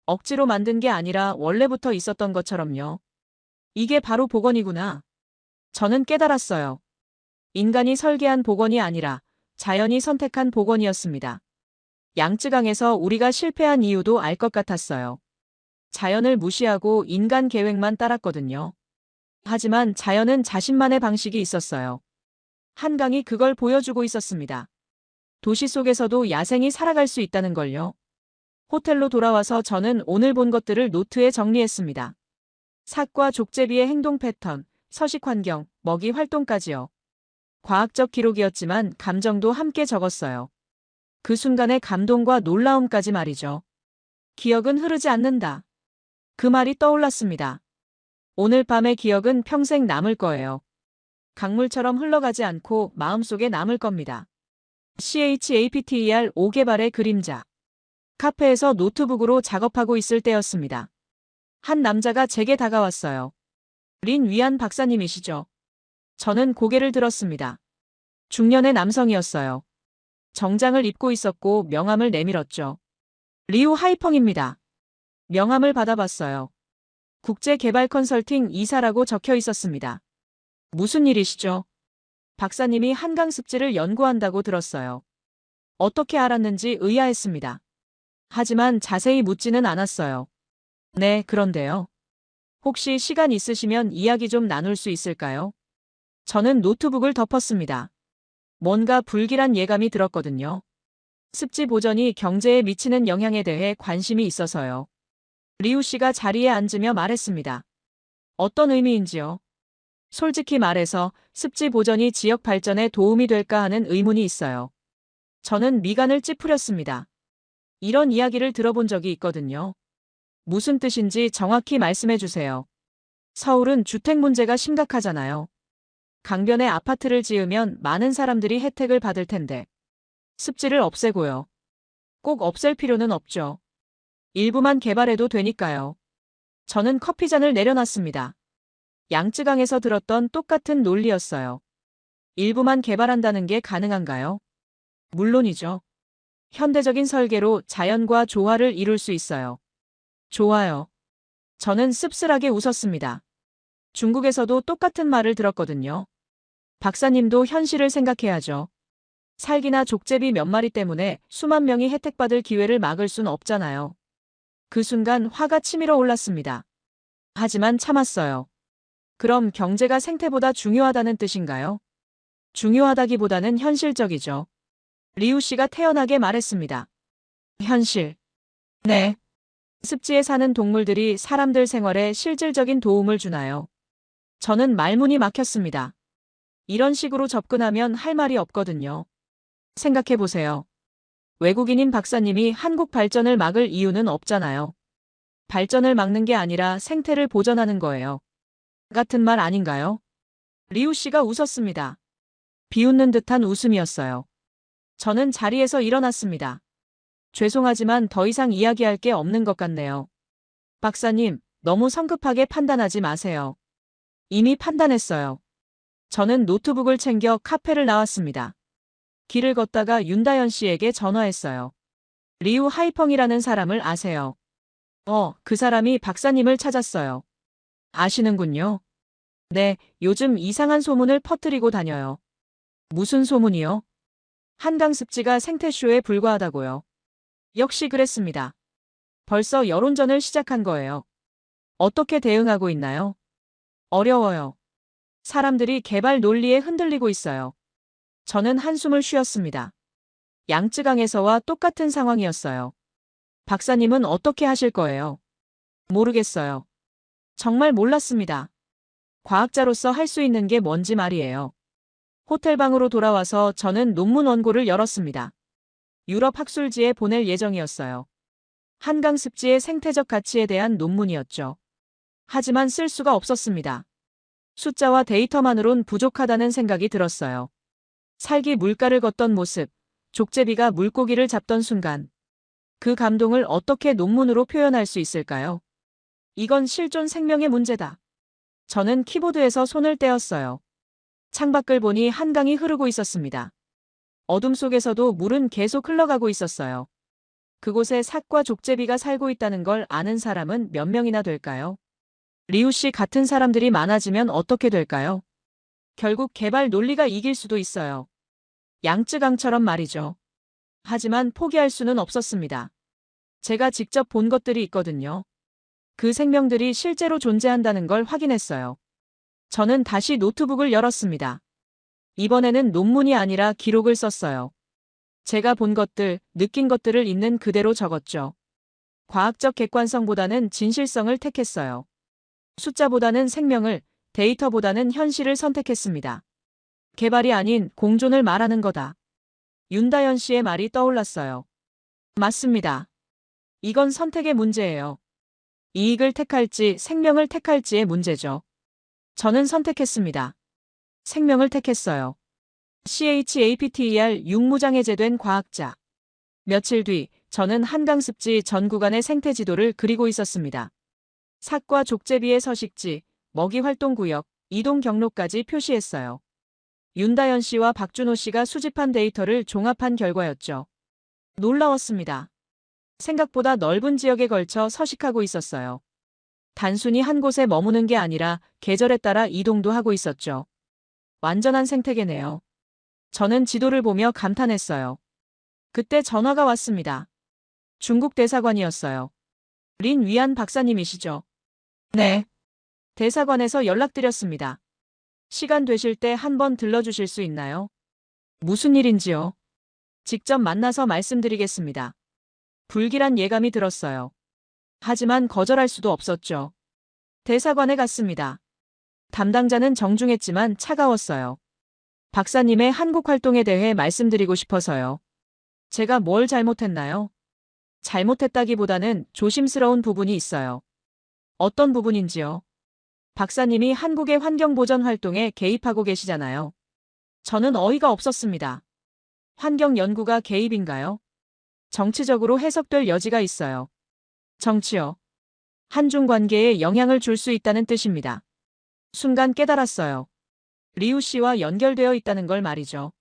억지로 만든 게 아니라 원래부터 있었던 것처럼요. 이게 바로 복원이구나. 저는 깨달았어요. 인간이 설계한 복원이 아니라 자연이 선택한 복원이었습니다. 양쯔강에서 우리가 실패한 이유도 알 것 같았어요. 자연을 무시하고 인간 계획만 따랐거든요. 하지만 자연은 자신만의 방식이 있었어요. 한강이 그걸 보여주고 있었습니다. 도시 속에서도 야생이 살아갈 수 있다는 걸요. 호텔로 돌아와서 저는 오늘 본 것들을 노트에 정리했습니다. 삭과 족제비의 행동 패턴, 서식 환경, 먹이 활동까지요. 과학적 기록이었지만 감정도 함께 적었어요. 그 순간의 감동과 놀라움까지 말이죠. 기억은 흐르지 않는다. 그 말이 떠올랐습니다. 오늘 밤의 기억은 평생 남을 거예요. 강물처럼 흘러가지 않고 마음속에 남을 겁니다. CHAPTER 5개발의 그림자. 카페에서 노트북으로 작업하고 있을 때였습니다. 한 남자가 제게 다가왔어요. 린 위안 박사님이시죠? 저는 고개를 들었습니다. 중년의 남성이었어요. 정장을 입고 있었고 명함을 내밀었죠. 리우 하이펑입니다. 명함을 받아봤어요. 국제개발 컨설팅 이사라고 적혀 있었습니다. 무슨 일이시죠? 박사님이 한강 습지를 연구한다고 들었어요. 어떻게 알았는지 의아했습니다. 하지만 자세히 묻지는 않았어요. 네, 그런데요. 혹시 시간 있으시면 이야기 좀 나눌 수 있을까요? 저는 노트북을 덮었습니다. 뭔가 불길한 예감이 들었거든요. 습지 보전이 경제에 미치는 영향에 대해 관심이 있어서요. 리우 씨가 자리에 앉으며 말했습니다. 어떤 의미인지요? 솔직히 말해서 습지 보전이 지역 발전에 도움이 될까 하는 의문이 있어요. 저는 미간을 찌푸렸습니다. 이런 이야기를 들어본 적이 있거든요. 무슨 뜻인지 정확히 말씀해 주세요. 서울은 주택 문제가 심각하잖아요. 강변에 아파트를 지으면 많은 사람들이 혜택을 받을 텐데. 습지를 없애고요. 꼭 없앨 필요는 없죠. 일부만 개발해도 되니까요. 저는 커피잔을 내려놨습니다. 양쯔강에서 들었던 똑같은 논리였어요. 일부만 개발한다는 게 가능한가요? 물론이죠. 현대적인 설계로 자연과 조화를 이룰 수 있어요. 좋아요. 저는 씁쓸하게 웃었습니다. 중국에서도 똑같은 말을 들었거든요. 박사님도 현실을 생각해야죠. 살기나 족제비 몇 마리 때문에 수만 명이 혜택받을 기회를 막을 순 없잖아요. 그 순간 화가 치밀어 올랐습니다. 하지만 참았어요. 그럼 경제가 생태보다 중요하다는 뜻인가요? 중요하다기보다는 현실적이죠. 리우 씨가 태연하게 말했습니다. 현실. 네. 습지에 사는 동물들이 사람들 생활에 실질적인 도움을 주나요? 저는 말문이 막혔습니다. 이런 식으로 접근하면 할 말이 없거든요. 생각해 보세요. 외국인인 박사님이 한국 발전을 막을 이유는 없잖아요. 발전을 막는 게 아니라 생태를 보전하는 거예요. 같은 말 아닌가요? 리우 씨가 웃었습니다. 비웃는 듯한 웃음이었어요. 저는 자리에서 일어났습니다. 죄송하지만 더 이상 이야기할 게 없는 것 같네요. 박사님, 너무 성급하게 판단하지 마세요. 이미 판단했어요. 저는 노트북을 챙겨 카페를 나왔습니다. 길을 걷다가 윤다연 씨에게 전화했어요. 리우 하이펑이라는 사람을 아세요? 그 사람이 박사님을 찾았어요. 아시는군요. 네, 요즘 이상한 소문을 퍼뜨리고 다녀요. 무슨 소문이요? 한강 습지가 생태쇼에 불과하다고요. 역시 그랬습니다. 벌써 여론전을 시작한 거예요. 어떻게 대응하고 있나요? 어려워요. 사람들이 개발 논리에 흔들리고 있어요. 저는 한숨을 쉬었습니다. 양쯔강에서와 똑같은 상황이었어요. 박사님은 어떻게 하실 거예요? 모르겠어요. 정말 몰랐습니다. 과학자로서 할 수 있는 게 뭔지 말이에요. 호텔방으로 돌아와서 저는 논문 원고를 열었습니다. 유럽 학술지에 보낼 예정이었어요. 한강 습지의 생태적 가치에 대한 논문이었죠. 하지만 쓸 수가 없었습니다. 숫자와 데이터만으론 부족하다는 생각이 들었어요. 살기 물가를 걷던 모습, 족제비가 물고기를 잡던 순간. 그 감동을 어떻게 논문으로 표현할 수 있을까요? 이건 실존 생명의 문제다. 저는 키보드에서 손을 떼었어요. 창밖을 보니 한강이 흐르고 있었습니다. 어둠 속에서도 물은 계속 흘러가고 있었어요. 그곳에 삭과 족제비가 살고 있다는 걸 아는 사람은 몇 명이나 될까요? 리우 씨 같은 사람들이 많아지면 어떻게 될까요? 결국 개발 논리가 이길 수도 있어요. 양쯔강처럼 말이죠. 하지만 포기할 수는 없었습니다. 제가 직접 본 것들이 있거든요. 그 생명들이 실제로 존재한다는 걸 확인했어요. 저는 다시 노트북을 열었습니다. 이번에는 논문이 아니라 기록을 썼어요. 제가 본 것들, 느낀 것들을 있는 그대로 적었죠. 과학적 객관성보다는 진실성을 택했어요. 숫자보다는 생명을, 데이터보다는 현실을 선택했습니다. 개발이 아닌 공존을 말하는 거다. 윤다현 씨의 말이 떠올랐어요. 맞습니다. 이건 선택의 문제예요. 이익을 택할지 생명을 택할지의 문제죠. 저는 선택했습니다. 생명을 택했어요. CHAPTER 육무장해제된 과학자. 며칠 뒤 저는 한강습지 전 구간의 생태 지도를 그리고 있었습니다. 삭과 족제비의 서식지, 먹이 활동구역, 이동 경로까지 표시했어요. 윤다현 씨와 박준호 씨가 수집한 데이터를 종합한 결과였죠. 놀라웠습니다. 생각보다 넓은 지역에 걸쳐 서식하고 있었어요. 단순히 한 곳에 머무는 게 아니라 계절에 따라 이동도 하고 있었죠. 완전한 생태계네요. 저는 지도를 보며 감탄했어요. 그때 전화가 왔습니다. 중국 대사관이었어요. 린 위안 박사님이시죠? 네. 대사관에서 연락드렸습니다. 시간 되실 때 한번 들러주실 수 있나요? 무슨 일인지요? 직접 만나서 말씀드리겠습니다. 불길한 예감이 들었어요. 하지만 거절할 수도 없었죠. 대사관에 갔습니다. 담당자는 정중했지만 차가웠어요. 박사님의 한국 활동에 대해 말씀드리고 싶어서요. 제가 뭘 잘못했나요? 잘못했다기보다는 조심스러운 부분이 있어요. 어떤 부분인지요? 박사님이 한국의 환경보전 활동에 개입하고 계시잖아요. 저는 어이가 없었습니다. 환경 연구가 개입인가요? 정치적으로 해석될 여지가 있어요. 정치요. 한중 관계에 영향을 줄 수 있다는 뜻입니다. 순간 깨달았어요. 리우 씨와 연결되어 있다는 걸 말이죠.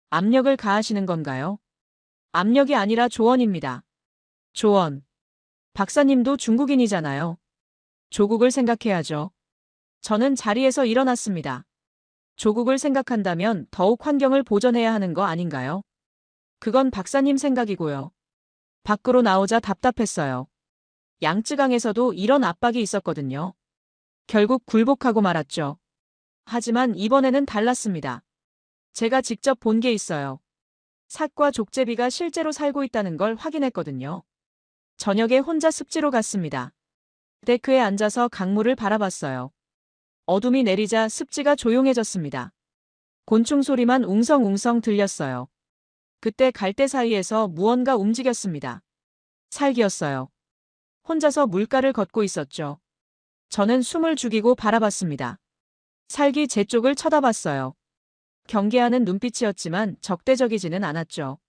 압력을 가하시는 건가요? 압력이 아니라 조언입니다. 조언. 박사님도 중국인이잖아요. 조국을 생각해야죠. 저는 자리에서 일어났습니다. 조국을 생각한다면 더욱 환경을 보전해야 하는 거 아닌가요? 그건 박사님 생각이고요. 밖으로 나오자 답답했어요. 양쯔강에서도 이런 압박이 있었거든요. 결국 굴복하고 말았죠. 하지만 이번에는 달랐습니다. 제가 직접 본 게 있어요. 삭과 족제비가 실제로 살고 있다는 걸 확인했거든요. 저녁에 혼자 습지로 갔습니다. 데크에 앉아서 강물을 바라봤어요. 어둠이 내리자 습지가 조용해졌습니다. 곤충 소리만 웅성웅성 들렸어요. 그때 갈대 사이에서 무언가 움직였습니다. 살기였어요. 혼자서 물가를 걷고 있었죠. 저는 숨을 죽이고 바라봤습니다. 살기 제 쪽을 쳐다봤어요. 경계하는 눈빛이었지만 적대적이지는 않았죠.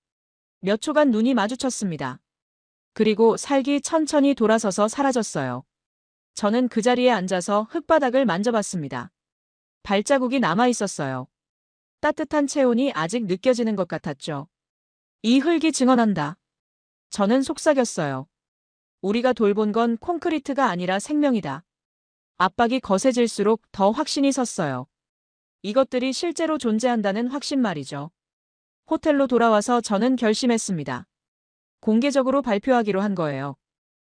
몇 초간 눈이 마주쳤습니다. 그리고 살기 천천히 돌아서서 사라졌어요. 저는 그 자리에 앉아서 흙바닥을 만져봤습니다. 발자국이 남아 있었어요. 따뜻한 체온이 아직 느껴지는 것 같았죠. 이 흙이 증언한다. 저는 속삭였어요. 우리가 돌본 건 콘크리트가 아니라 생명이다. 압박이 거세질수록 더 확신이 섰어요. 이것들이 실제로 존재한다는 확신 말이죠. 호텔로 돌아와서 저는 결심했습니다. 공개적으로 발표하기로 한 거예요.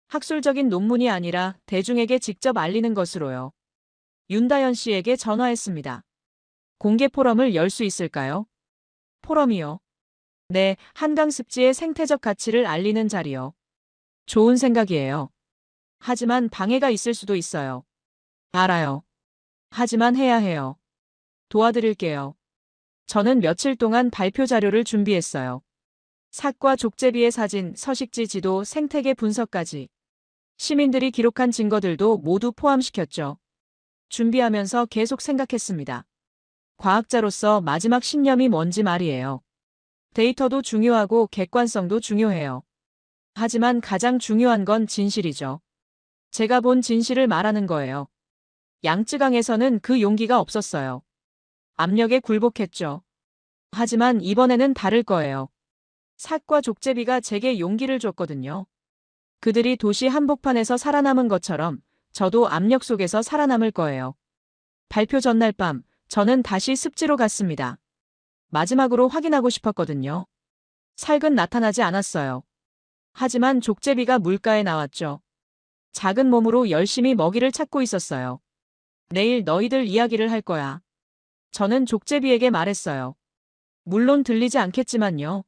학술적인 논문이 아니라 대중에게 직접 알리는 것으로요. 윤다현 씨에게 전화했습니다. 공개 포럼을 열 수 있을까요? 포럼이요. 네, 한강습지의 생태적 가치를 알리는 자리요. 좋은 생각이에요. 하지만 방해가 있을 수도 있어요. 알아요. 하지만 해야 해요. 도와드릴게요. 저는 며칠 동안 발표 자료를 준비했어요. 삭과 족제비의 사진, 서식지 지도, 생태계 분석까지. 시민들이 기록한 증거들도 모두 포함시켰죠. 준비하면서 계속 생각했습니다. 과학자로서 마지막 신념이 뭔지 말이에요. 데이터도 중요하고 객관성도 중요해요. 하지만 가장 중요한 건 진실이죠. 제가 본 진실을 말하는 거예요. 양쯔강에서는 그 용기가 없었어요. 압력에 굴복했죠. 하지만 이번에는 다를 거예요. 삭과 족제비가 제게 용기를 줬거든요. 그들이 도시 한복판에서 살아남은 것처럼 저도 압력 속에서 살아남을 거예요. 발표 전날 밤, 저는 다시 습지로 갔습니다. 마지막으로 확인하고 싶었거든요. 살근 나타나지 않았어요. 하지만 족제비가 물가에 나왔죠. 작은 몸으로 열심히 먹이를 찾고 있었어요. 내일 너희들 이야기를 할 거야. 저는 족제비에게 말했어요. 물론 들리지 않겠지만요.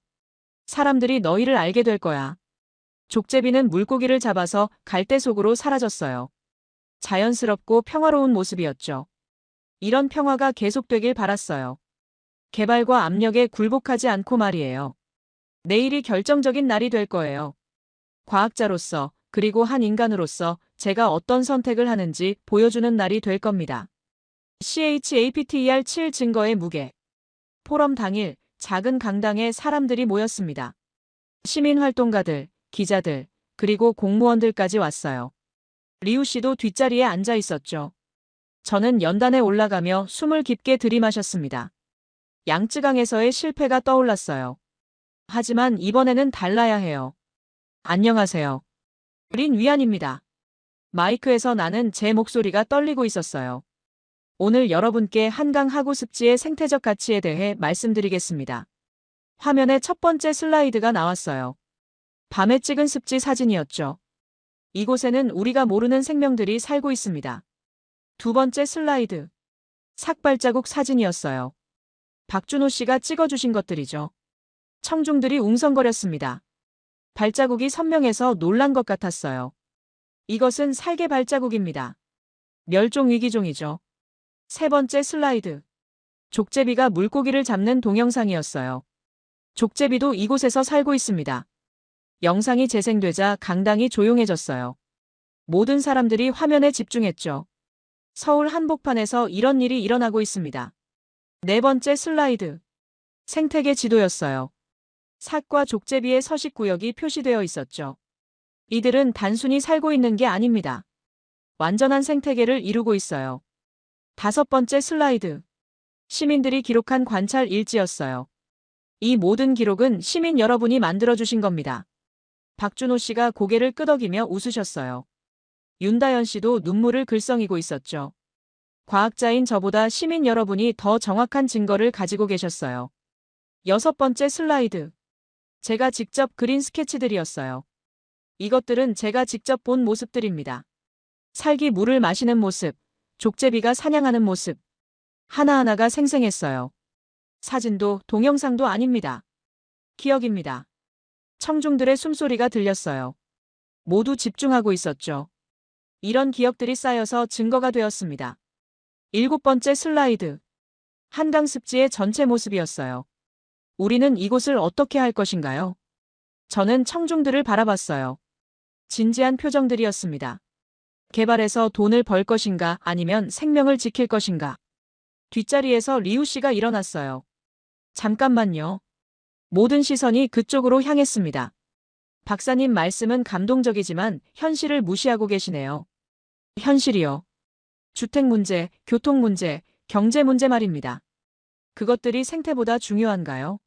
사람들이 너희를 알게 될 거야. 족제비는 물고기를 잡아서 갈대 속으로 사라졌어요. 자연스럽고 평화로운 모습이었죠. 이런 평화가 계속되길 바랐어요. 개발과 압력에 굴복하지 않고 말이에요. 내일이 결정적인 날이 될 거예요. 과학자로서 그리고 한 인간으로서 제가 어떤 선택을 하는지 보여주는 날이 될 겁니다. CHAPTER 7 증거의 무게. 포럼 당일 작은 강당에 사람들이 모였습니다. 시민활동가들, 기자들, 그리고 공무원들까지 왔어요. 리우 씨도 뒷자리에 앉아 있었죠. 저는 연단에 올라가며 숨을 깊게 들이마셨습니다. 양쯔강에서의 실패가 떠올랐어요. 하지만 이번에는 달라야 해요. 안녕하세요. 린 위안입니다. 마이크에서 나는 제 목소리가 떨리고 있었어요. 오늘 여러분께 한강 하구 습지의 생태적 가치에 대해 말씀드리겠습니다. 화면에 첫 번째 슬라이드가 나왔어요. 밤에 찍은 습지 사진이었죠. 이곳에는 우리가 모르는 생명들이 살고 있습니다. 두 번째 슬라이드. 삭발자국 사진이었어요. 박준호 씨가 찍어주신 것들이죠. 청중들이 웅성거렸습니다. 발자국이 선명해서 놀란 것 같았어요. 이것은 살개 발자국입니다. 멸종위기종이죠. 세 번째 슬라이드. 족제비가 물고기를 잡는 동영상이었어요. 족제비도 이곳에서 살고 있습니다. 영상이 재생되자 강당이 조용해졌어요. 모든 사람들이 화면에 집중했죠. 서울 한복판에서 이런 일이 일어나고 있습니다. 네 번째 슬라이드. 생태계 지도였어요. 삭과 족제비의 서식 구역이 표시되어 있었죠. 이들은 단순히 살고 있는 게 아닙니다. 완전한 생태계를 이루고 있어요. 다섯 번째 슬라이드. 시민들이 기록한 관찰 일지였어요. 이 모든 기록은 시민 여러분이 만들어주신 겁니다. 박준호 씨가 고개를 끄덕이며 웃으셨어요. 윤다연 씨도 눈물을 글썽이고 있었죠. 과학자인 저보다 시민 여러분이 더 정확한 증거를 가지고 계셨어요. 여섯 번째 슬라이드. 제가 직접 그린 스케치들이었어요. 이것들은 제가 직접 본 모습들입니다. 살기 물을 마시는 모습, 족제비가 사냥하는 모습. 하나하나가 생생했어요. 사진도 동영상도 아닙니다. 기억입니다. 청중들의 숨소리가 들렸어요. 모두 집중하고 있었죠. 이런 기억들이 쌓여서 증거가 되었습니다. 일곱 번째 슬라이드. 한강 습지의 전체 모습이었어요. 우리는 이곳을 어떻게 할 것인가요? 저는 청중들을 바라봤어요. 진지한 표정들이었습니다. 개발해서 돈을 벌 것인가 아니면 생명을 지킬 것인가. 뒷자리에서 리우 씨가 일어났어요. 잠깐만요. 모든 시선이 그쪽으로 향했습니다. 박사님 말씀은 감동적이지만 현실을 무시하고 계시네요. 현실이요. 주택 문제, 교통 문제, 경제 문제 말입니다. 그것들이 생태보다 중요한가요?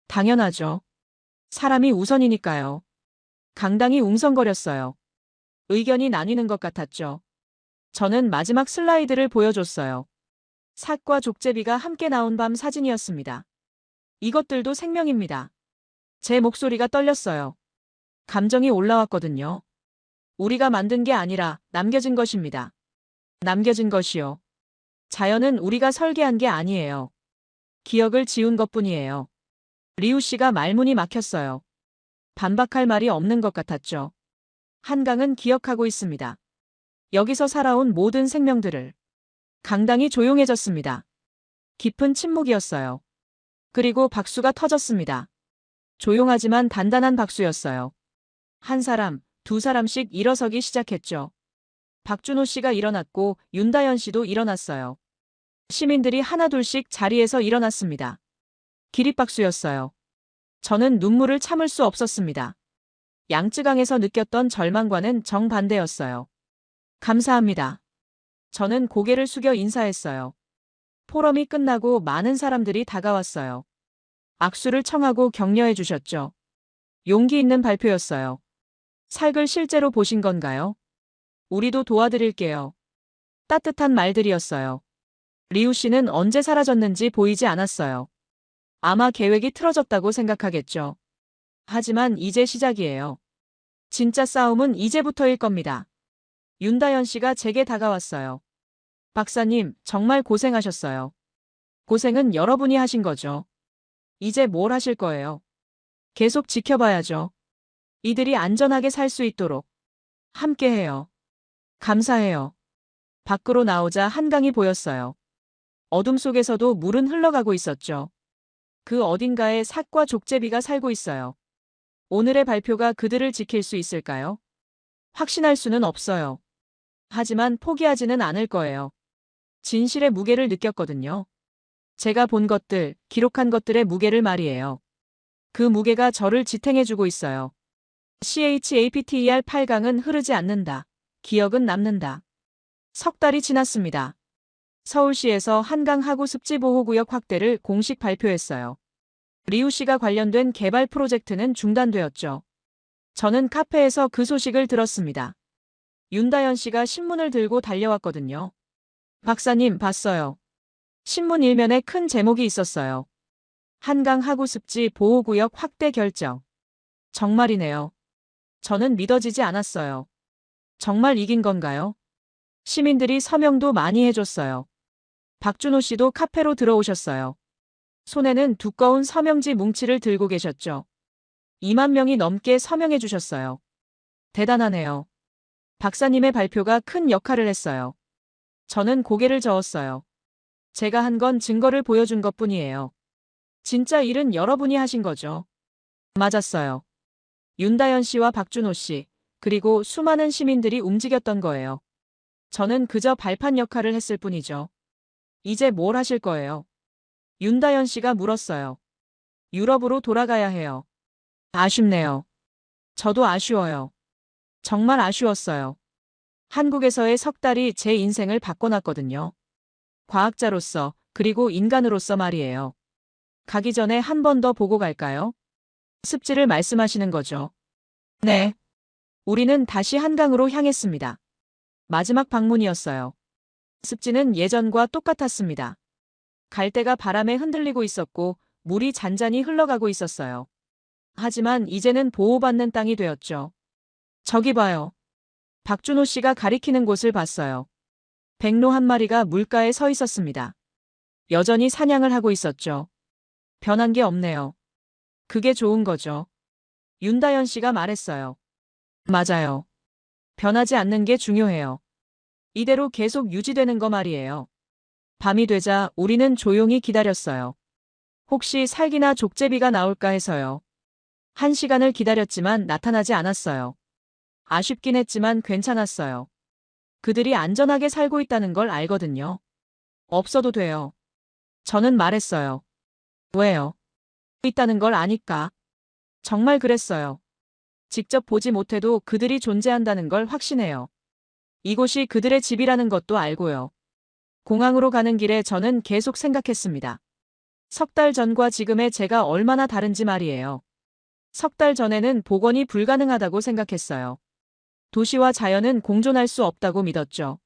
당연하죠. 사람이 우선이니까요. 강당이 웅성거렸어요. 의견이 나뉘는 것 같았죠. 저는 마지막 슬라이드를 보여줬어요. 삭과 족제비가 함께 나온 밤 사진이었습니다. 이것들도 생명입니다. 제 목소리가 떨렸어요. 감정이 올라왔거든요. 우리가 만든 게 아니라 남겨진 것입니다. 남겨진 것이요. 자연은 우리가 설계한 게 아니에요. 기억을 지운 것뿐이에요. 리우 씨가 말문이 막혔어요. 반박할 말이 없는 것 같았죠. 한강은 기억하고 있습니다. 여기서 살아온 모든 생명들을. 강당이 조용해졌습니다. 깊은 침묵이었어요. 그리고 박수가 터졌습니다. 조용하지만 단단한 박수였어요. 한 사람, 두 사람씩 일어서기 시작했죠. 박준호 씨가 일어났고 윤다연 씨도 일어났어요. 시민들이 하나둘씩 자리에서 일어났습니다. 기립박수였어요. 저는 눈물을 참을 수 없었습니다. 양쯔강에서 느꼈던 절망과는 정반대였어요. 감사합니다. 저는 고개를 숙여 인사했어요. 포럼이 끝나고 많은 사람들이 다가왔어요. 악수를 청하고 격려해 주셨죠. 용기 있는 발표였어요. 삭을 실제로 보신 건가요? 우리도 도와드릴게요. 따뜻한 말들이었어요. 리우 씨는 언제 사라졌는지 보이지 않았어요. 아마 계획이 틀어졌다고 생각하겠죠. 하지만 이제 시작이에요. 진짜 싸움은 이제부터일 겁니다. 윤다현 씨가 제게 다가왔어요. 박사님, 정말 고생하셨어요. 고생은 여러분이 하신 거죠. 이제 뭘 하실 거예요? 계속 지켜봐야죠. 이들이 안전하게 살 수 있도록. 함께해요. 감사해요. 밖으로 나오자 한강이 보였어요. 어둠 속에서도 물은 흘러가고 있었죠. 그 어딘가에 삭과 족제비가 살고 있어요. 오늘의 발표가 그들을 지킬 수 있을까요? 확신할 수는 없어요. 하지만 포기하지는 않을 거예요. 진실의 무게를 느꼈거든요. 제가 본 것들, 기록한 것들의 무게를 말이에요. 그 무게가 저를 지탱해주고 있어요. CHAPTER 8강은 흐르지 않는다. 기억은 남는다. 석 달이 지났습니다. 서울시에서 한강 하구 습지 보호구역 확대를 공식 발표했어요. 리우 씨가 관련된 개발 프로젝트는 중단되었죠. 저는 카페에서 그 소식을 들었습니다. 윤다현 씨가 신문을 들고 달려왔거든요. 박사님, 봤어요. 신문 일면에 큰 제목이 있었어요. 한강 하구 습지 보호구역 확대 결정. 정말이네요. 저는 믿어지지 않았어요. 정말 이긴 건가요? 시민들이 서명도 많이 해줬어요. 박준호 씨도 카페로 들어오셨어요. 손에는 두꺼운 서명지 뭉치를 들고 계셨죠. 2만 명이 넘게 서명해 주셨어요. 대단하네요. 박사님의 발표가 큰 역할을 했어요. 저는 고개를 저었어요. 제가 한 건 증거를 보여준 것뿐이에요. 진짜 일은 여러분이 하신 거죠. 맞았어요. 윤다현 씨와 박준호 씨, 그리고 수많은 시민들이 움직였던 거예요. 저는 그저 발판 역할을 했을 뿐이죠. 이제 뭘 하실 거예요? 윤다현 씨가 물었어요. 유럽으로 돌아가야 해요. 아쉽네요. 저도 아쉬워요. 정말 아쉬웠어요. 한국에서의 석 달이 제 인생을 바꿔놨거든요. 과학자로서, 그리고 인간으로서 말이에요. 가기 전에 한 번 더 보고 갈까요? 습지를 말씀하시는 거죠. 네. 우리는 다시 한강으로 향했습니다. 마지막 방문이었어요. 습지는 예전과 똑같았습니다. 갈대가 바람에 흔들리고 있었고 물이 잔잔히 흘러가고 있었어요. 하지만 이제는 보호받는 땅이 되었죠. 저기 봐요. 박준호 씨가 가리키는 곳을 봤어요. 백로 한 마리가 물가에 서 있었습니다. 여전히 사냥을 하고 있었죠. 변한 게 없네요. 그게 좋은 거죠. 윤다현 씨가 말했어요. 맞아요. 변하지 않는 게 중요해요. 이대로 계속 유지되는 거 말이에요. 밤이 되자 우리는 조용히 기다렸어요. 혹시 살기나 족제비가 나올까 해서요. 1시간을 기다렸지만 나타나지 않았어요. 아쉽긴 했지만 괜찮았어요. 그들이 안전하게 살고 있다는 걸 알거든요. 없어도 돼요. 저는 말했어요. 왜요? 있다는 걸 아니까. 정말 그랬어요. 직접 보지 못해도 그들이 존재한다는 걸 확신해요. 이곳이 그들의 집이라는 것도 알고요. 공항으로 가는 길에 저는 계속 생각했습니다. 석 달 전과 지금의 제가 얼마나 다른지 말이에요. 석 달 전에는 복원이 불가능하다고 생각했어요. 도시와 자연은 공존할 수 없다고 믿었죠.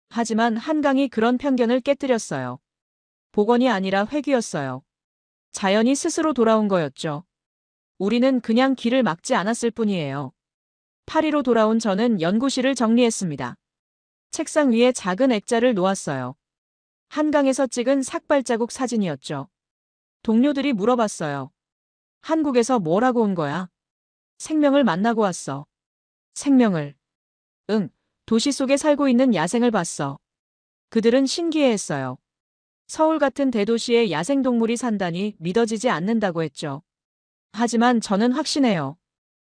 하지만 한강이 그런 편견을 깨뜨렸어요. 복원이 아니라 회귀였어요. 자연이 스스로 돌아온 거였죠. 우리는 그냥 길을 막지 않았을 뿐이에요. 파리로 돌아온 저는 연구실을 정리했습니다. 책상 위에 작은 액자를 놓았어요. 한강에서 찍은 삭발자국 사진이었죠. 동료들이 물어봤어요. 한국에서 뭘 하고 온 거야? 생명을 만나고 왔어. 생명을. 응, 도시 속에 살고 있는 야생을 봤어. 그들은 신기해했어요. 서울 같은 대도시에 야생동물이 산다니 믿어지지 않는다고 했죠. 하지만 저는 확신해요.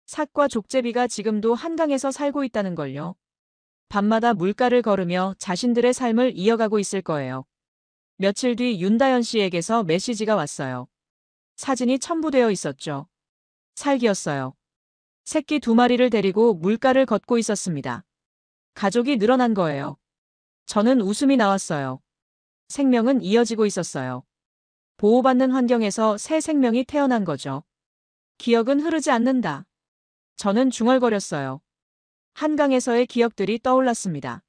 삭과 족제비가 지금도 한강에서 살고 있다는 걸요. 밤마다 물가를 걸으며 자신들의 삶을 이어가고 있을 거예요. 며칠 뒤 윤다현 씨에게서 메시지가 왔어요. 사진이 첨부되어 있었죠. 살기였어요. 새끼 2마리를 데리고 물가를 걷고 있었습니다. 가족이 늘어난 거예요. 저는 웃음이 나왔어요. 생명은 이어지고 있었어요. 보호받는 환경에서 새 생명이 태어난 거죠. 기억은 흐르지 않는다. 저는 중얼거렸어요. 한강에서의 기억들이 떠올랐습니다.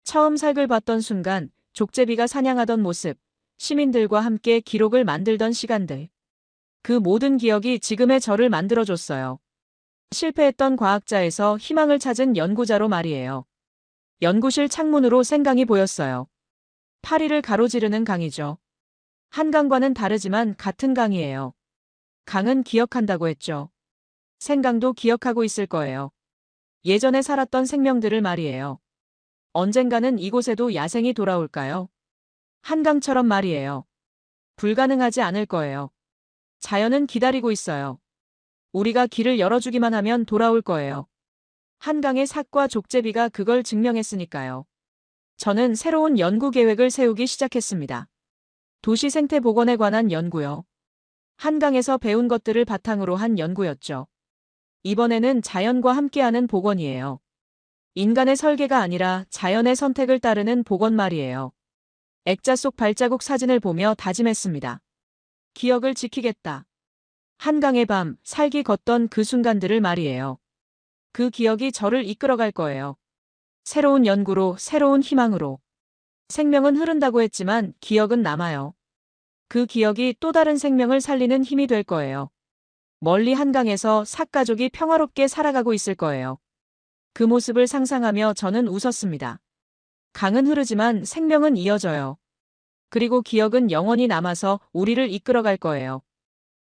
처음 살을 봤던 순간, 족제비가 사냥하던 모습, 시민들과 함께 기록을 만들던 시간들. 그 모든 기억이 지금의 저를 만들어줬어요. 실패했던 과학자에서 희망을 찾은 연구자로 말이에요. 연구실 창문으로 생강이 보였어요. 파리를 가로지르는 강이죠. 한강과는 다르지만 같은 강이에요. 강은 기억한다고 했죠. 생강도 기억하고 있을 거예요. 예전에 살았던 생명들을 말이에요. 언젠가는 이곳에도 야생이 돌아올까요? 한강처럼 말이에요. 불가능하지 않을 거예요. 자연은 기다리고 있어요. 우리가 길을 열어주기만 하면 돌아올 거예요. 한강의 삭과 족제비가 그걸 증명했으니까요. 저는 새로운 연구 계획을 세우기 시작했습니다. 도시 생태 복원에 관한 연구요. 한강에서 배운 것들을 바탕으로 한 연구였죠. 이번에는 자연과 함께하는 복원이에요. 인간의 설계가 아니라 자연의 선택을 따르는 복원 말이에요. 액자 속 발자국 사진을 보며 다짐했습니다. 기억을 지키겠다. 한강의 밤, 살기 걷던 그 순간들을 말이에요. 그 기억이 저를 이끌어갈 거예요. 새로운 연구로, 새로운 희망으로. 생명은 흐른다고 했지만 기억은 남아요. 그 기억이 또 다른 생명을 살리는 힘이 될 거예요. 멀리 한강에서 삭가족이 평화롭게 살아가고 있을 거예요. 그 모습을 상상하며 저는 웃었습니다. 강은 흐르지만 생명은 이어져요. 그리고 기억은 영원히 남아서 우리를 이끌어갈 거예요.